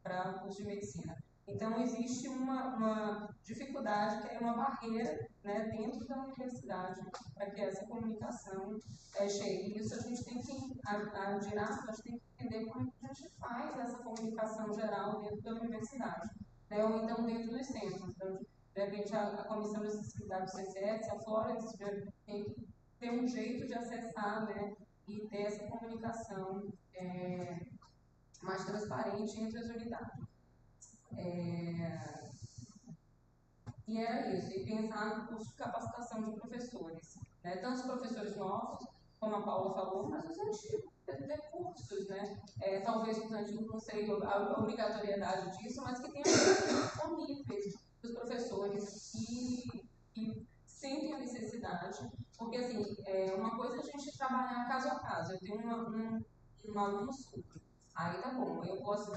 para o curso de medicina. Então, existe uma dificuldade, que é uma barreira, né, dentro da universidade para que essa comunicação chegue. E isso a gente tem que, a gente tem que entender como a gente faz essa comunicação geral dentro da universidade, né, ou então dentro dos centros. Então, de repente, a Comissão de Acessibilidade do CCS, a Florence, tem que ter um jeito de acessar, né, e ter essa comunicação mais transparente entre as unidades. E era isso, e pensar no curso de capacitação de professores, né? Tanto os professores novos, como a Paula falou, mas os antigos, ter cursos, né? Talvez os antigos não sei a obrigatoriedade disso, mas que tenham disponíveis para os professores que sentem a necessidade, porque assim, uma coisa é a gente trabalhar caso a caso. Eu tenho um aluno surdo. Aí tá bom,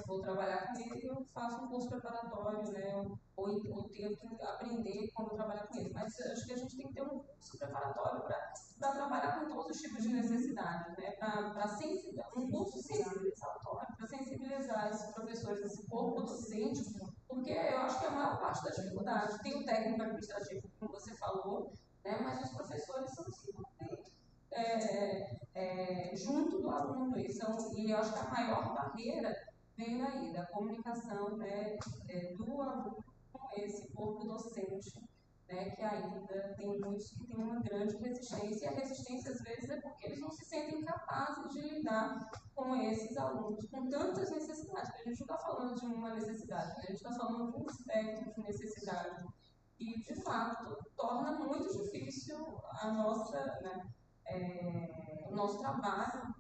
vou trabalhar com ele, eu faço um curso preparatório, né? Ou tenho que aprender como trabalhar com ele. Mas acho que a gente tem que ter um curso preparatório para trabalhar com todos os tipos de necessidades, né? Um curso sensibilizatório, para sensibilizar esses professores, esse corpo docente, porque eu acho que é a maior parte da dificuldade. Tem o técnico administrativo, como você falou, né? Mas os professores são simplesmente junto do aluno. E eu acho que a maior barreira vem daí, da comunicação, né, do aluno com esse corpo docente, né, que ainda tem muitos que têm uma grande resistência, e a resistência às vezes é porque eles não se sentem capazes de lidar com esses alunos, com tantas necessidades. A gente não está falando de uma necessidade, né? A gente está falando de um espectro de necessidade. E, de fato, torna muito difícil a nossa, né, o nosso trabalho,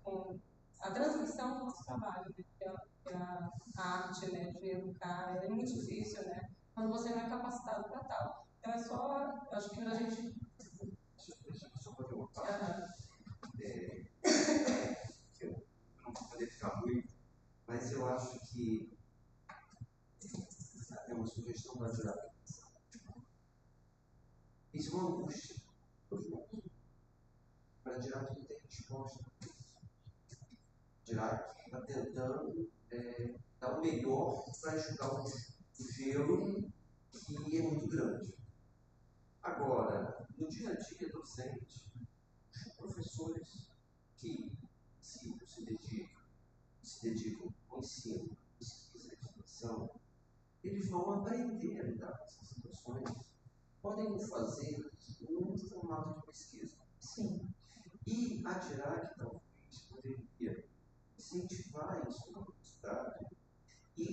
a transmissão do nosso trabalho, né, que é a arte, né, de educar, é muito difícil, né, quando você não é capacitado para tal. Então, acho que a gente... Só para perguntar, eu não vou poder ficar muito, mas eu acho que é uma sugestão para ajudar a pensar. Isso é uma angústia para Dirac não ter resposta. Dirac está tentando dar o melhor para ajudar o gelo, que é muito grande. Agora, no dia a dia docente, os professores que se dedicam ao ensino, pesquisa e extensão, eles vão aprender a lidar com essas situações. Podem fazer um formato de pesquisa. Sim. E a Dirac talvez poderia incentivar isso na universidade e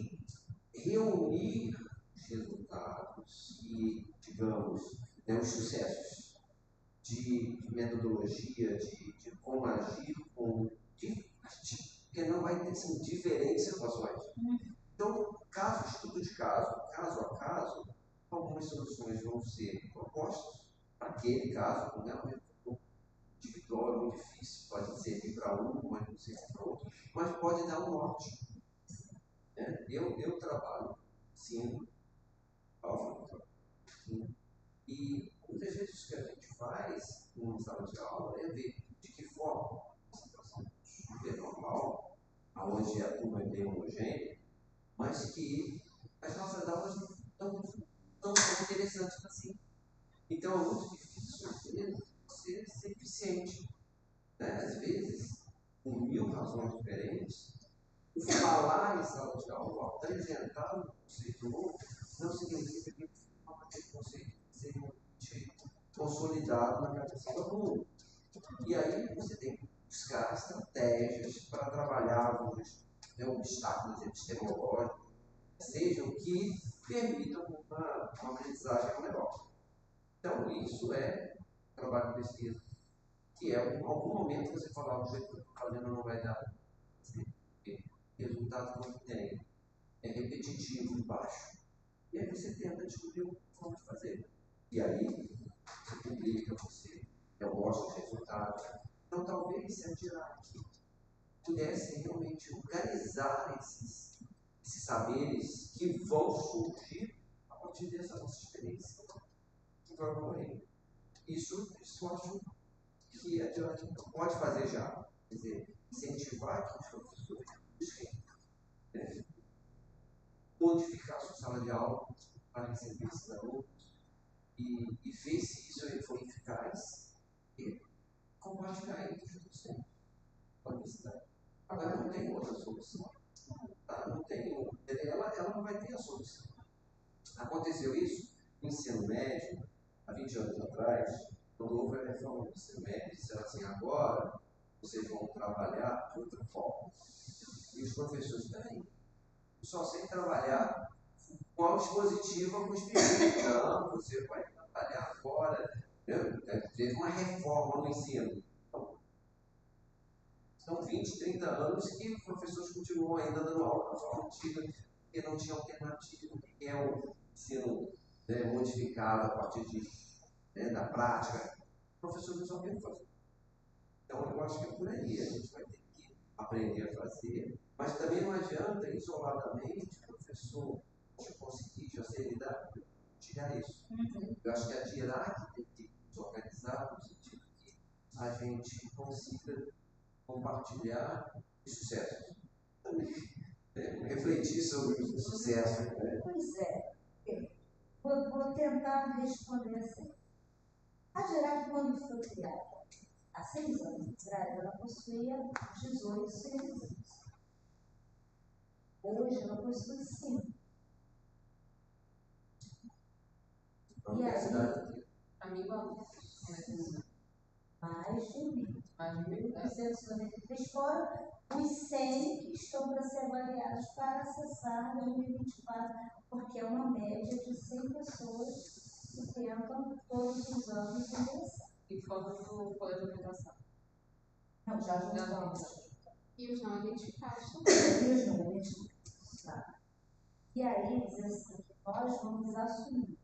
reunir os resultados e, digamos, os sucessos de metodologia, de como agir porque não vai ter, são diferentes situações. Então, estudo de caso a caso, algumas soluções vão ser propostas para aquele caso, não é um individual, é muito difícil, pode servir para um, mas não serve para outro, mas pode dar um norte. Eu trabalho, sim, e muitas vezes o que a gente faz numa sala de aula é ver de que forma a situação é normal, onde a turma é bem homogênea, mas que as nossas aulas não são tão interessantes assim. Então é muito difícil você ser eficiente. Às vezes, por 1000 razões diferentes, o falar em sala de aula, apresentar um conceito novo, não significa que aquele conceito seja consolidado na cabeça do aluno. E aí você tem que buscar estratégias para trabalhar obstáculos epistemológicos, sejam que permitam uma aprendizagem melhor. Então, isso é trabalho de pesquisa, que é, em algum momento, você falar, o jeito que eu estou fazendo não vai dar, porque resultado que tem é repetitivo e baixo. E aí você tenta descobrir como fazer. E aí, você publica, você mostra os resultados. Então, talvez, se a Dirac pudesse realmente organizar esses saberes que vão surgir a partir dessa nossa experiência que vai ocorrer. Isso eu acho que a Dirac pode fazer já. Quer dizer, incentivar que os professores busquem modificar a sua sala de aula para receber esses alunos e ver se isso foi eficaz e compartilhar entre os docentes com a universidade. Agora, não tem outra solução. Não tem, ela não vai ter a solução. Aconteceu isso no ensino médio, há 20 anos atrás, quando houve a reforma do ensino médio, disseram assim, agora vocês vão trabalhar de outra forma. E os professores, peraí, eu só sei trabalhar com a dispositiva com os primeiros. Não, você vai trabalhar agora. Teve uma reforma no ensino. São 20, 30 anos que os professores continuam ainda dando aula da forma antiga, porque não tinha alternativa, que é o ensino modificado a partir da prática. O professor não sabe o que fazer. Então, eu acho que é por aí. A gente vai ter que aprender a fazer, mas também não adianta, isoladamente, o professor conseguir já ser lidado, tirar isso. Eu acho que a Dirac tem que se organizar no sentido que a gente consiga compartilhar os sucessos. Também refletir sobre o sucesso. Pois é. Vou tentar responder assim. A Dirac, quando foi criada, há 6 anos atrás, ela possuía 18 serviços. Hoje ela possui 5. E aí, mais de 1.000. 1.993 fora os 100 que estão para ser avaliados para acessar 2024, porque é uma média de 100 pessoas que tentam todos os anos ingressar. E fora do colégio de orientação. Não, já juntamos. E os não identificados também. E os não identificados. Tá. E aí, diz assim, que nós vamos assumir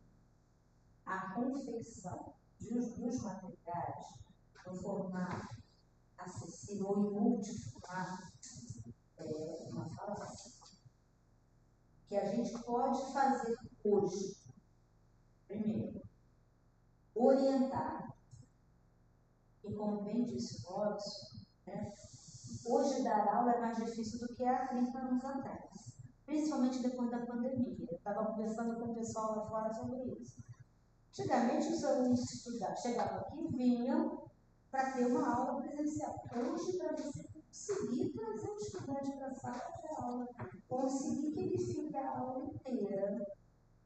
a confecção dos materiais no formato acessível ou em multiformato, uma fala assim, que a gente pode fazer hoje. Primeiro, orientar. E como bem disse o Robson, hoje dar aula é mais difícil do que há 30 anos atrás, principalmente depois da pandemia. Eu estava conversando com o pessoal lá fora sobre isso. Antigamente, os alunos chegavam aqui e vinham para ter uma aula presencial. Hoje, para você conseguir trazer o estudante para a sala de aula, conseguir que ele fique a aula inteira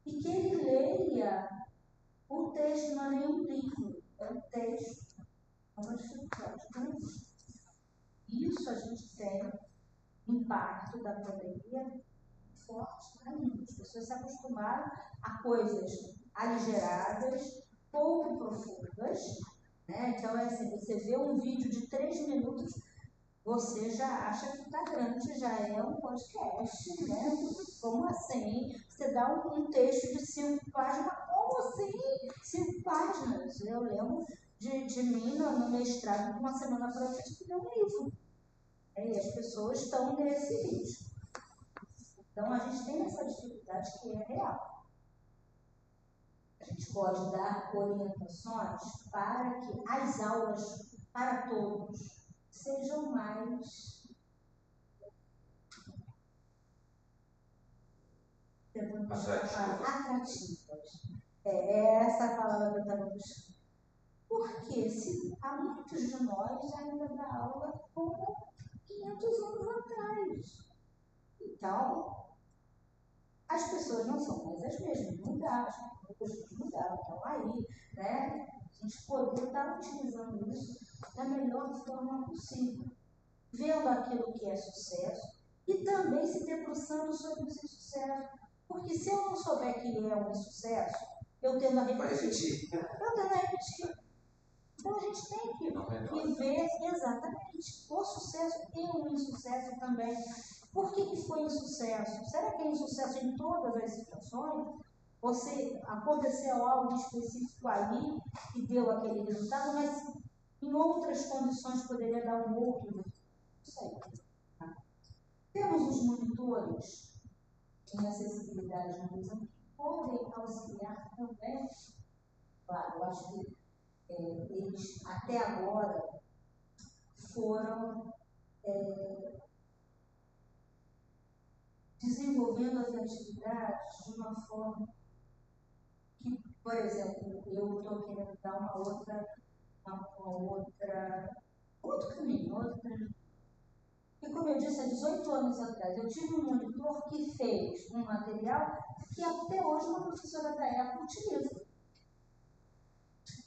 e que ele leia o texto, não é nem um livro, é um texto. É uma dificuldade grande. Isso a gente tem impacto da pandemia fortes ainda. As pessoas se acostumaram a coisas aligeradas, pouco profundas, né? Então, é assim, você vê um vídeo de 3 minutos, você já acha que está grande, já é um podcast, né? Como assim? Você dá um texto de 5 páginas, como assim? 5 páginas. Eu lembro de mim, no mestrado, de uma semana para outra, escrever um livro. E as pessoas estão nesse ritmo. Então, a gente tem essa dificuldade que é real. A gente pode dar orientações para que as aulas para todos sejam mais atrativas. É essa a palavra que eu estava buscando. Porque se há muitos de nós ainda dá aula como 500 anos atrás. Então, as pessoas não são mais as mesmas, mudaram, as tecnologias mudaram, estão aí, né? A gente poder estar utilizando isso da melhor forma possível, vendo aquilo que é sucesso e também se debruçando sobre esse sucesso. Porque se eu não souber que ele é um insucesso, eu tendo a repetir. Então a gente tem que ver exatamente o sucesso e o insucesso também. Por que foi insucesso? Será que é insucesso em todas as situações? Ou se aconteceu algo específico ali e deu aquele resultado, mas em outras condições poderia dar um outro resultado? Não sei. Tá? Temos os monitores em acessibilidade na visão que podem auxiliar também. Claro, eu acho que eles até agora foram desenvolvendo as atividades de uma forma que, por exemplo, eu estou querendo dar outro caminho. E como eu disse, há 18 anos atrás, eu tive um monitor que fez um material que até hoje uma professora da época utiliza.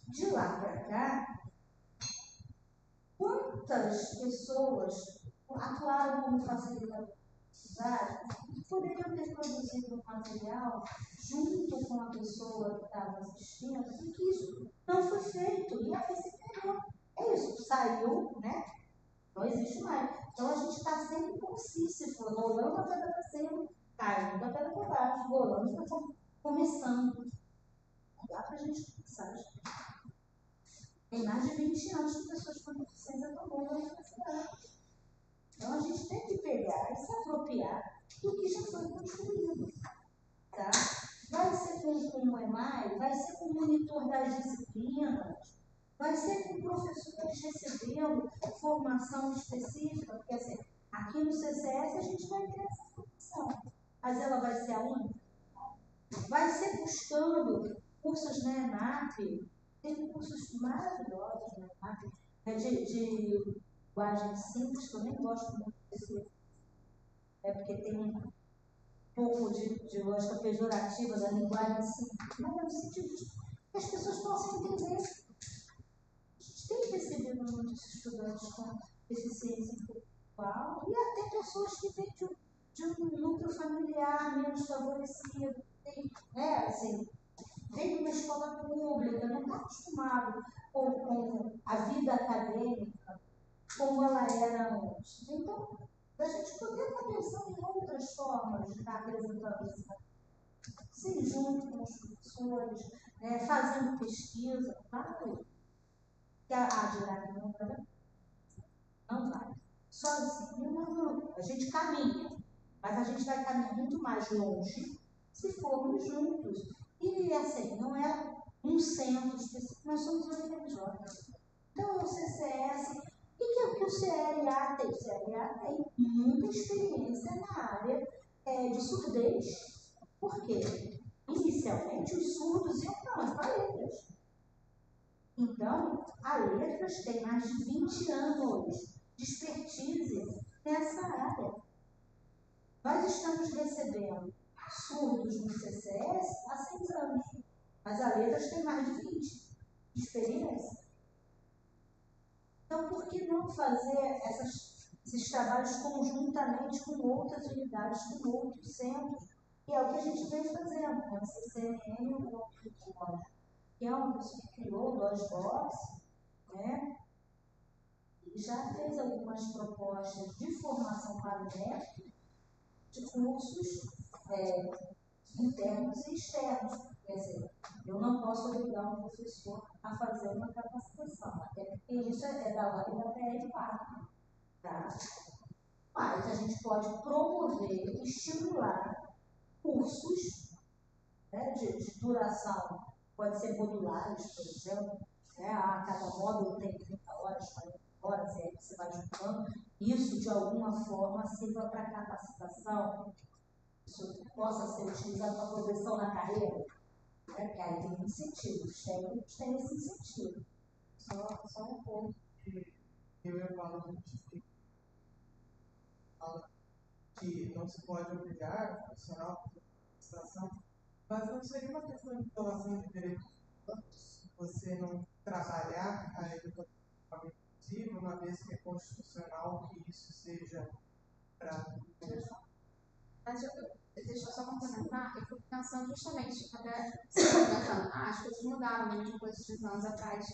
De lá para cá, quantas pessoas atuaram como facilitadores que poderiam ter produzido um material junto com a pessoa que estava assistindo e que isso não foi feito e a recebeu. É isso, saiu, né? Não existe mais. Então a gente está sempre como se for rolando a pedra para cima, caindo a pedra para baixo, rolando para começando. Não dá para a gente pensar, gente. Tem mais de 20 anos que pessoas com deficiência estão bem na universidade. Então a gente tem que pegar e se apropriar do que já foi construído. Tá? Vai ser com o EMAI, vai ser com o monitor das disciplinas, vai ser com professores recebendo formação específica, porque assim, aqui no CCS a gente vai ter essa formação, mas ela vai ser a única. Vai ser buscando cursos na ENAP, tem cursos maravilhosos na ENAP, de linguagem simples, que eu nem gosto muito desse, porque tem um pouco de lógica pejorativa da linguagem simples, mas é no sentido de que as pessoas possam entender. A gente tem percebido muitos estudantes com deficiência intelectual e até pessoas que vêm de um núcleo familiar menos favorecido, vem de uma escola pública, não está acostumado com a vida acadêmica como ela era antes. Então, a gente poder estar pensando em outras formas de estar apresentando esse material. Sim, junto com os professores, fazendo pesquisa, claro. Que a direita não vai. Sozinho, não. A gente caminha, mas a gente vai caminhar muito mais longe se formos juntos. E assim, não é um centro específico, nós somos o FMJ. Então, o CCS, o que é o que o CLA tem? O CLA tem muita experiência na área de surdez. Por quê? Inicialmente, os surdos iam para as letras. Então, a Letras tem mais de 20 anos de expertise nessa área. Nós estamos recebendo surdos no CCS há 6 anos, mas a Letras tem mais de 20 de experiência. Então, por que não fazer essas esses trabalhos conjuntamente com outras unidades, com outros centros, e é o que a gente vem fazendo, né? O CCNM, o outro que é um que criou o DOSBox, né? E já fez algumas propostas de formação para o MEC, de cursos internos e externos. Quer dizer, eu não posso obrigar um professor a fazer uma capacitação, até porque isso é da ordem da PL4. Tá? Mas a gente pode promover e estimular cursos, né, de duração, pode ser modulares, por exemplo, né, cada módulo tem 30 horas, 40 horas, e aí você vai juntando. Isso, de alguma forma, sirva para capacitação, isso possa ser utilizado para progressão na carreira, né, porque aí tem incentivo, os técnicos têm esse incentivo. Só um ponto. Eu ia falar que não se pode obrigar o profissional a capacitação, mas não seria uma questão de violação de direitos humanos você não trabalhar a educação inclusiva, uma vez que é constitucional que isso seja para Mas deixa eu só complementar, eu fico pensando justamente, até comentando, as coisas mudaram muito depois de 2 anos atrás.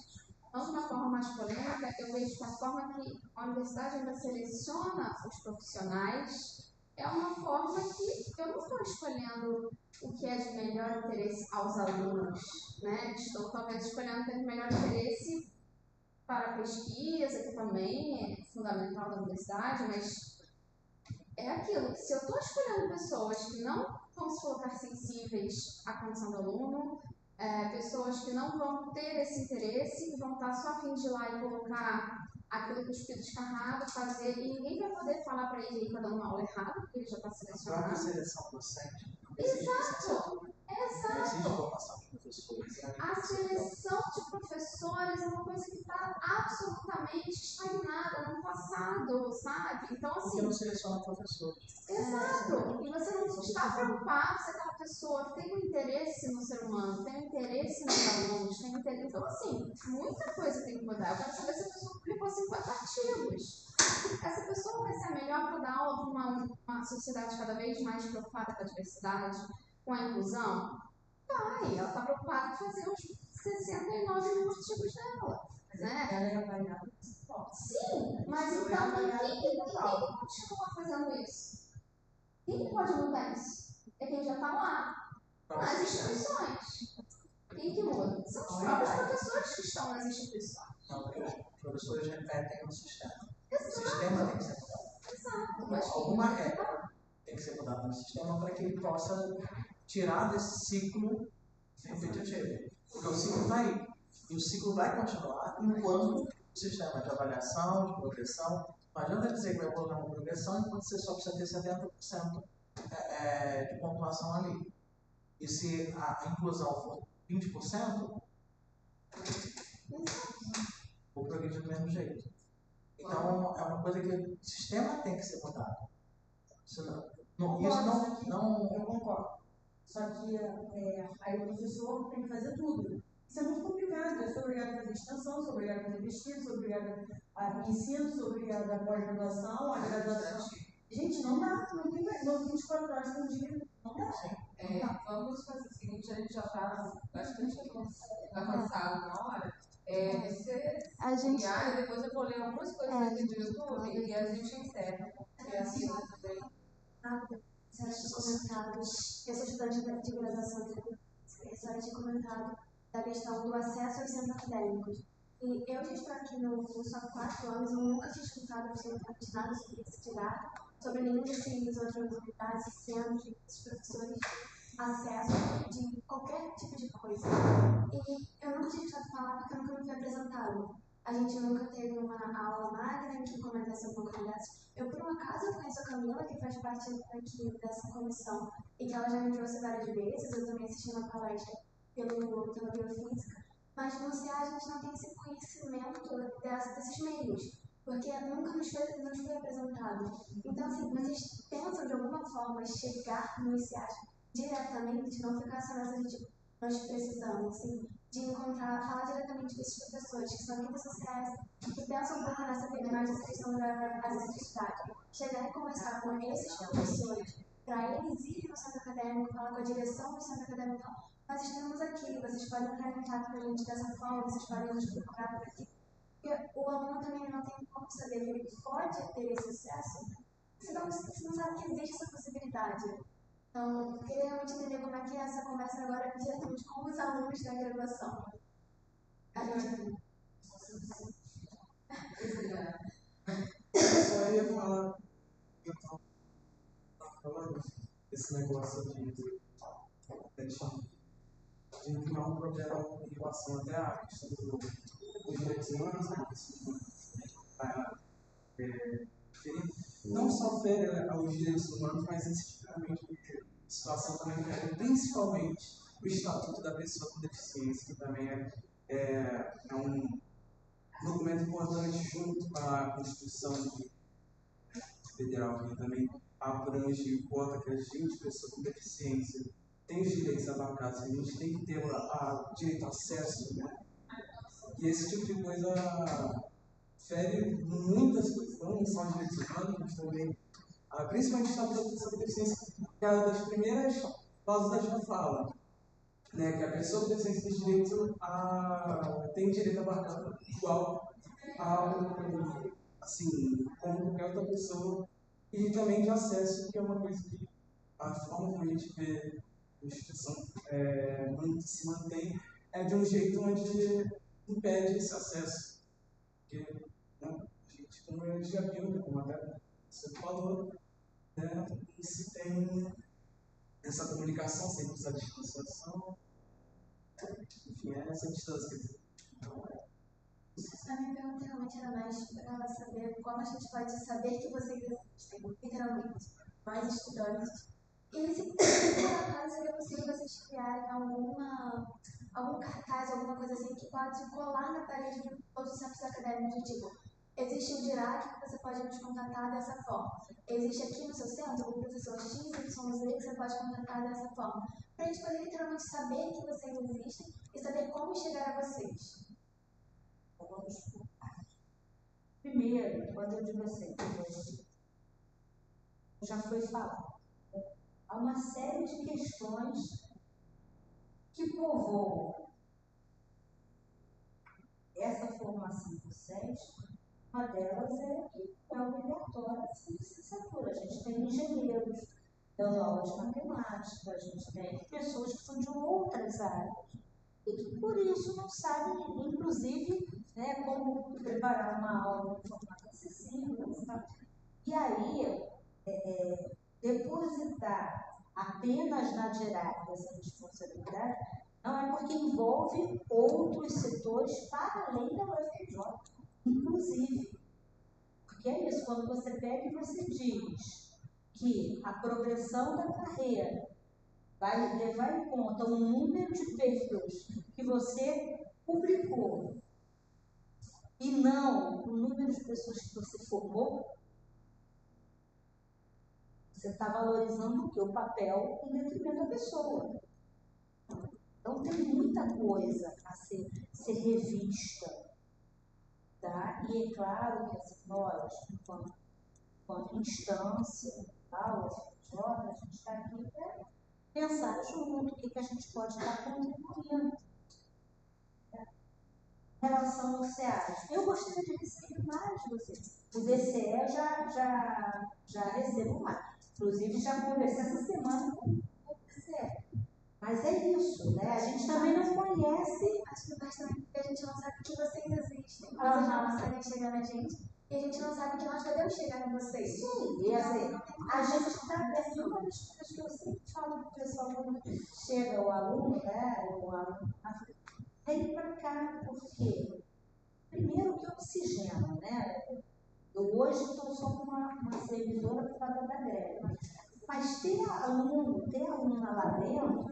Não de uma forma mais polêmica, eu vejo que a forma que a universidade ainda seleciona os profissionais é uma forma que eu não estou escolhendo o que é de melhor interesse aos alunos, né? Estou talvez escolhendo o que é de melhor interesse para a pesquisa, que também é fundamental da universidade, mas é aquilo, se eu estou escolhendo pessoas que não vão se colocar sensíveis à condição do aluno, pessoas que não vão ter esse interesse, que vão estar só a fim de ir lá e colocar aquilo que o espírito descarrado, fazer, e ninguém vai poder falar para ele que ele está dando uma aula errada, porque ele já está A selecionado. própria seleção docente. Exato. Não existe formação de professores. A seleção de professores é uma coisa que está absolutamente estagnada no passado, sabe? Então, assim. Porque não seleciona professores. Exato. E você não está preocupado se aquela pessoa tem um interesse no ser humano, tem um interesse nos alunos, tem interesse. Então, assim, muita coisa tem que mudar. Eu quero saber se a pessoa publicou 50 artigos. Essa pessoa vai ser a melhor para dar aula para uma sociedade cada vez mais preocupada com a diversidade, com a inclusão? Vai, ela está preocupada em fazer os 69 mil artigos dela. Né? Ela é avaliada. Sim, mas então quem continua fazendo isso? Quem pode mudar isso? É quem já está lá, nas instituições. Quem que muda? São os próprios professores que estão nas instituições. Não, porque os professores repetem no sistema. Exato. O sistema tem que ser mudado. Exato. Mas alguma regra tem que ser mudada no sistema para que ele possa tirar desse ciclo competitivo. Porque o ciclo está aí. E o ciclo vai continuar enquanto o sistema de avaliação, de progressão, não adianta dizer que vai evoluir uma progressão enquanto você só precisa ter 70% de pontuação ali. E se a inclusão for 20%, vou progredir do mesmo jeito. Então, é uma coisa que o sistema tem que ser mudado. Eu concordo. Só que aí o professor tem que fazer tudo. Isso é muito complicado. Eu sou obrigada a fazer extensão, sou obrigada a fazer pesquisa, sou obrigada a ensino, sou obrigada a pós-graduação, a graduação. Gente, não dá. Não tem 24 horas por dia. Não dá. Vamos fazer o seguinte, a gente já está bastante avançado na hora. Você criar, e depois eu vou ler algumas coisas aqui do YouTube e a gente encerra. E assim também. Você tinha comentado, eu sou estudante de graduação, você tinha comentado da questão do acesso aos centros acadêmicos. E eu já estou aqui no curso há 4 anos, eu nunca tinha escutado absolutamente nada sobre esse dado, sobre nenhum desses outras unidades, centros, esses professores, acesso de qualquer tipo de coisa. E eu nunca tinha escutado falar porque eu nunca me fui apresentado. A gente nunca teve uma aula magna que comentasse um pouco dessa. Eu, por um acaso, eu conheço a Camila, que faz parte aqui dessa comissão, e que ela já me trouxe várias vezes. Eu também assisti uma palestra pela biofísica. Mas no CA a gente não tem esse conhecimento desses meios, porque nunca nos foi apresentado. Então, assim, vocês pensam de alguma forma chegar no CA diretamente, não ficar só nessa gente, nós precisamos, assim, de encontrar, falar diretamente com esses professores, que são equipes sociais, que pensam um pouco nessa questão da acessibilidade. Chegar e conversar com esses professores, para eles irem no centro acadêmico, falar com a direção do centro acadêmico, nós estamos aqui, vocês podem entrar em contato com a gente dessa forma, vocês podem nos procurar por aqui. Porque o aluno também não tem como saber que ele pode ter esse acesso, se não sabe que existe essa possibilidade. Então, eu queria realmente entender como é que é essa conversa agora diretamente com os alunos da graduação. A gente... Eu só ia falar, então, falando desse negócio de criar um problema em relação até à questão dos direitos humanos, né? Não só fere aos direitos humanos, mas especificamente a situação também fere principalmente o Estatuto da Pessoa com Deficiência, que também é um documento importante junto à Constituição Federal, que também abrange e cota que a gente, pessoa com deficiência, tem os direitos abarcados, a gente tem que ter direito a acesso, né? E esse tipo de coisa fere muitas coisas, não só os direitos humanos, mas também, principalmente a pessoa com deficiência, que é uma das primeiras cláusulas da fala, né? Que a pessoa com deficiência tem direito abarcado igual como qualquer outra pessoa, e também de acesso, que é uma coisa que a forma como a gente vê a instituição se mantém é de um jeito onde impede esse acesso. Porque, né, a gente, como a gente já viu, como até você falou, né, se tem essa comunicação sem essa distanciação, enfim, é essa distância. A minha pergunta realmente era mais para saber como a gente pode saber que vocês existem, literalmente, mais estudantes. E se por acaso seria possível vocês criarem algum cartaz, alguma coisa assim, que pode colar na parede de todos os centros acadêmicos, tipo, existe o DIRAC que você pode nos contatar dessa forma. Existe aqui no seu centro o professor X, Y, Z que você pode contatar dessa forma. Para a gente poder literalmente saber que vocês existem e saber como chegar a vocês. Vamos por partes. Primeiro, quando eu digo assim, já foi falado, há uma série de questões que povoam essa formação do SES. Uma delas é que é obrigatória essa licenciatura. A gente tem engenheiros dando aula de matemática, a gente tem pessoas que são de outras áreas e que por isso não sabem, inclusive, né, como preparar uma aula de formato acessível. Sabe? E aí, depositar apenas na DIRAC essa responsabilidade não é porque envolve outros setores para além da UFRJ, inclusive. Porque é isso, quando você pega e você diz que a progressão da carreira vai levar em conta o número de perfis que você publicou e não o número de pessoas que você formou, você está valorizando o quê? O papel em detrimento da pessoa. Então tem muita coisa a ser revista. Tá? E é claro que assim, nós, enquanto instância, a gente está aqui para pensar junto o que a gente pode estar contribuindo. Em relação ao SEAS, eu gostaria de receber mais de vocês. O DCE já recebo mais. Inclusive, já conversei essa semana com o DCE. Mas é isso, né? A gente também não conhece. Acho que bastante porque a gente não sabe que vocês existem. Vocês não conseguem chegar na gente. E a gente não sabe que nós podemos chegar em vocês. Sim, e assim, a gente está é uma das coisas que eu sempre falo para o pessoal quando chega o aluno, né? O aluno vem para cá, porque primeiro que oxigena, né? Eu hoje estou só com uma servidora por causa da greve. Mas ter aluna lá dentro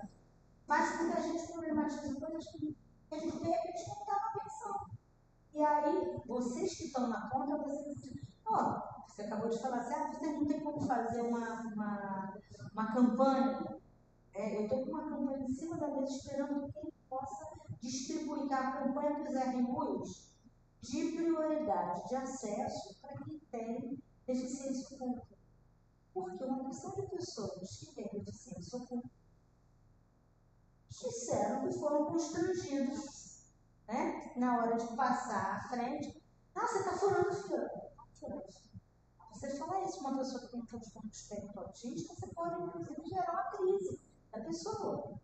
faz com que a gente problematize coisas que a gente de repente não estava pensando. E aí, vocês que estão na conta, vocês dizem, você acabou de falar assim, você não tem como fazer uma campanha. Eu estou com uma campanha em cima da mesa esperando quem possa distribuir, que a campanha dos RUs de prioridade de acesso para quem tem deficiência oculta. Porque uma porção de pessoas que têm deficiência oculta disseram que foram constrangidos, né, na hora de passar à frente. Ah, você está furando fila. Você falar isso para uma pessoa que tem transtorno de espectro autista, você pode, inclusive, gerar uma crise da pessoa.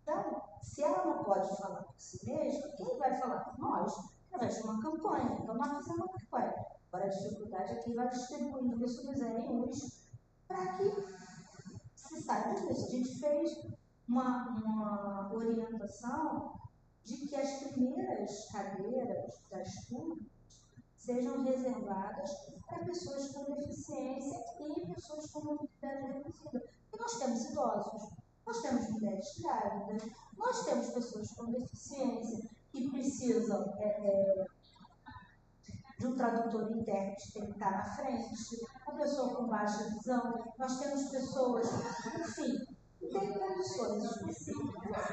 Então, se ela não pode falar por si mesma, quem vai falar por nós? Através de uma campanha. Então, nós fizemos uma campanha. Agora, a dificuldade é quem vai distribuindo isso nos RUs para que se saiba disso. A gente fez uma orientação de que as primeiras cadeiras das turmas sejam reservadas para pessoas com deficiência e pessoas com mobilidade reduzida. E nós temos idosos, nós temos mulheres grávidas, nós temos pessoas com deficiência que precisam de um tradutor intérprete que tem que estar na frente, uma pessoa com baixa visão, nós temos pessoas, enfim, que têm condições específicas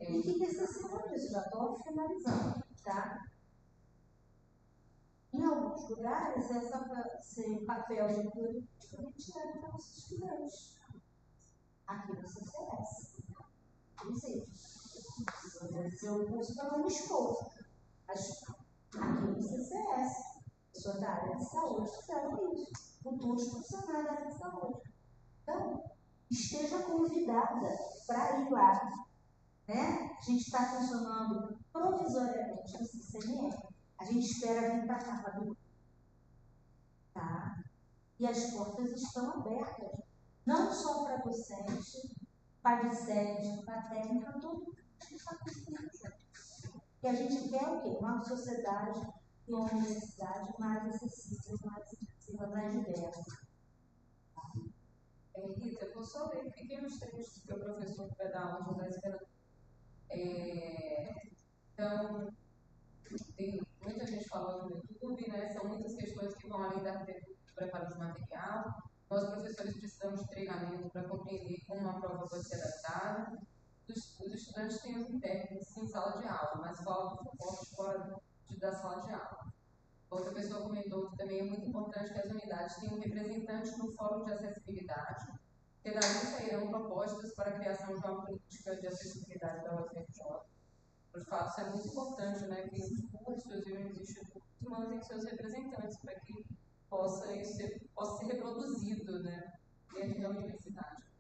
e que necessitam disso. Já estou finalizando, tá? Em alguns lugares, esse papel de política é retirado para os estudantes. Aqui no CCS. Existe. Você seu curso para uma escola. Mas aqui no CCS, pessoas da área de saúde fizeram isso. Futuros profissionais da área de saúde. Então, esteja convidada para ir lá. Né? A gente está funcionando provisoriamente no CCMR. A gente espera vir para cá, Fabio. Tá? E as portas estão abertas. Não só para docente, para discente, para técnica, todo mundo que está conseguindo. E a gente quer o quê? Uma sociedade e uma universidade mais acessível, mais inclusiva, mais diversa. Rita, eu vou só ler pequenos trechos que o professor Pedal José Esperança. Então, tem muita gente falando no YouTube, né? São muitas questões que vão além da arquitetura do preparo de material. Nós, professores, precisamos de treinamento para compreender como uma prova pode ser adaptada. Os estudantes têm os intérpretes em sala de aula, mas faltam suporte fora da sala de aula. Outra pessoa comentou que também é muito importante que as unidades tenham um representante no fórum de acessibilidade, que daí sairão propostas para a criação de uma política de acessibilidade da UFRJ. De fato, isso é muito importante, né, que os cursos e os institutos mandem seus representantes para que possa ser reproduzido, né, dentro da universidade.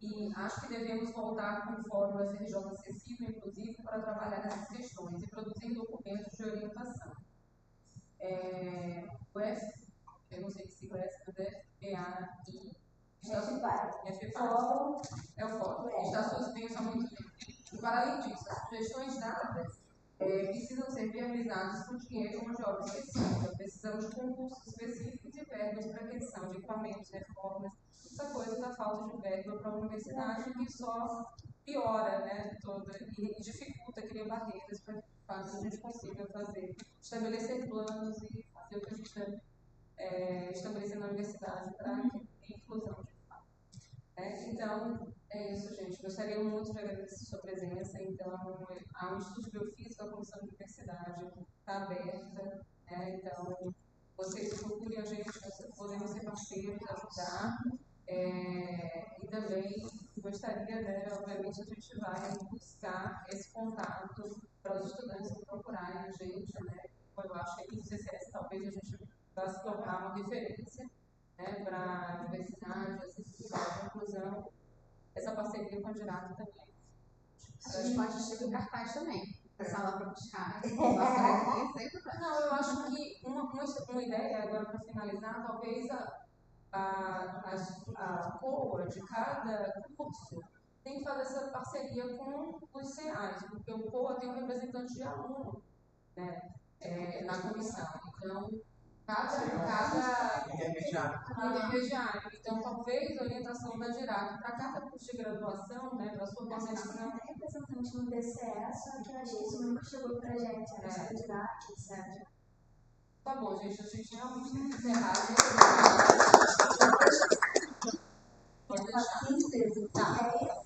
E acho que devemos voltar com o Fórum UFRJ acessível e inclusivo para trabalhar nessas questões e produzir documentos de orientação. Eu não sei que sigla é essa, mas é FPAI. É o fórum. Está suspenso há muito tempo. E, para além disso, as sugestões dadas precisam ser viabilizadas com dinheiro e uma de obra específica. Precisamos de concursos específicos e verbas para aquisição de equipamentos, reformas. Essa coisa da falta de verba para a universidade que só piora, né, e dificulta, cria barreiras para que a gente consiga estabelecer planos e fazer o que a gente está estabelecendo na universidade para a inclusão. Então, é isso, gente. Gostaria muito de agradecer a sua presença. Então, a Instituto de Biofísica, a Comissão de Diversidade está aberta. Então, vocês procurem a gente, podemos ser parceiros, ajudar. E também gostaria, né, obviamente, a gente vai buscar esse contato para os estudantes que procurarem a gente. Né? Eu acho que aqui no CCS talvez a gente vá se tornar uma referência, né, para a diversidade, acessibilidade, inclusão, essa parceria com a Dirato também. A gente pode escrever o cartaz também, passar lá para buscar. Não, eu acho que uma ideia, agora para finalizar, talvez a COA de cada curso tem que fazer essa parceria com os CEAs, porque o COA tem um representante de aluno, né, na comissão. Então, cada intermediário. Então, talvez a orientação da Dirac para cada curso de graduação, né, para a sua formação. É representante no DCE, só que eu acho que isso nunca chegou para a gente, a Dirac, etc. Tá bom, gente, a gente realmente tem que encerrar. Pode deixar. Síntese, tá?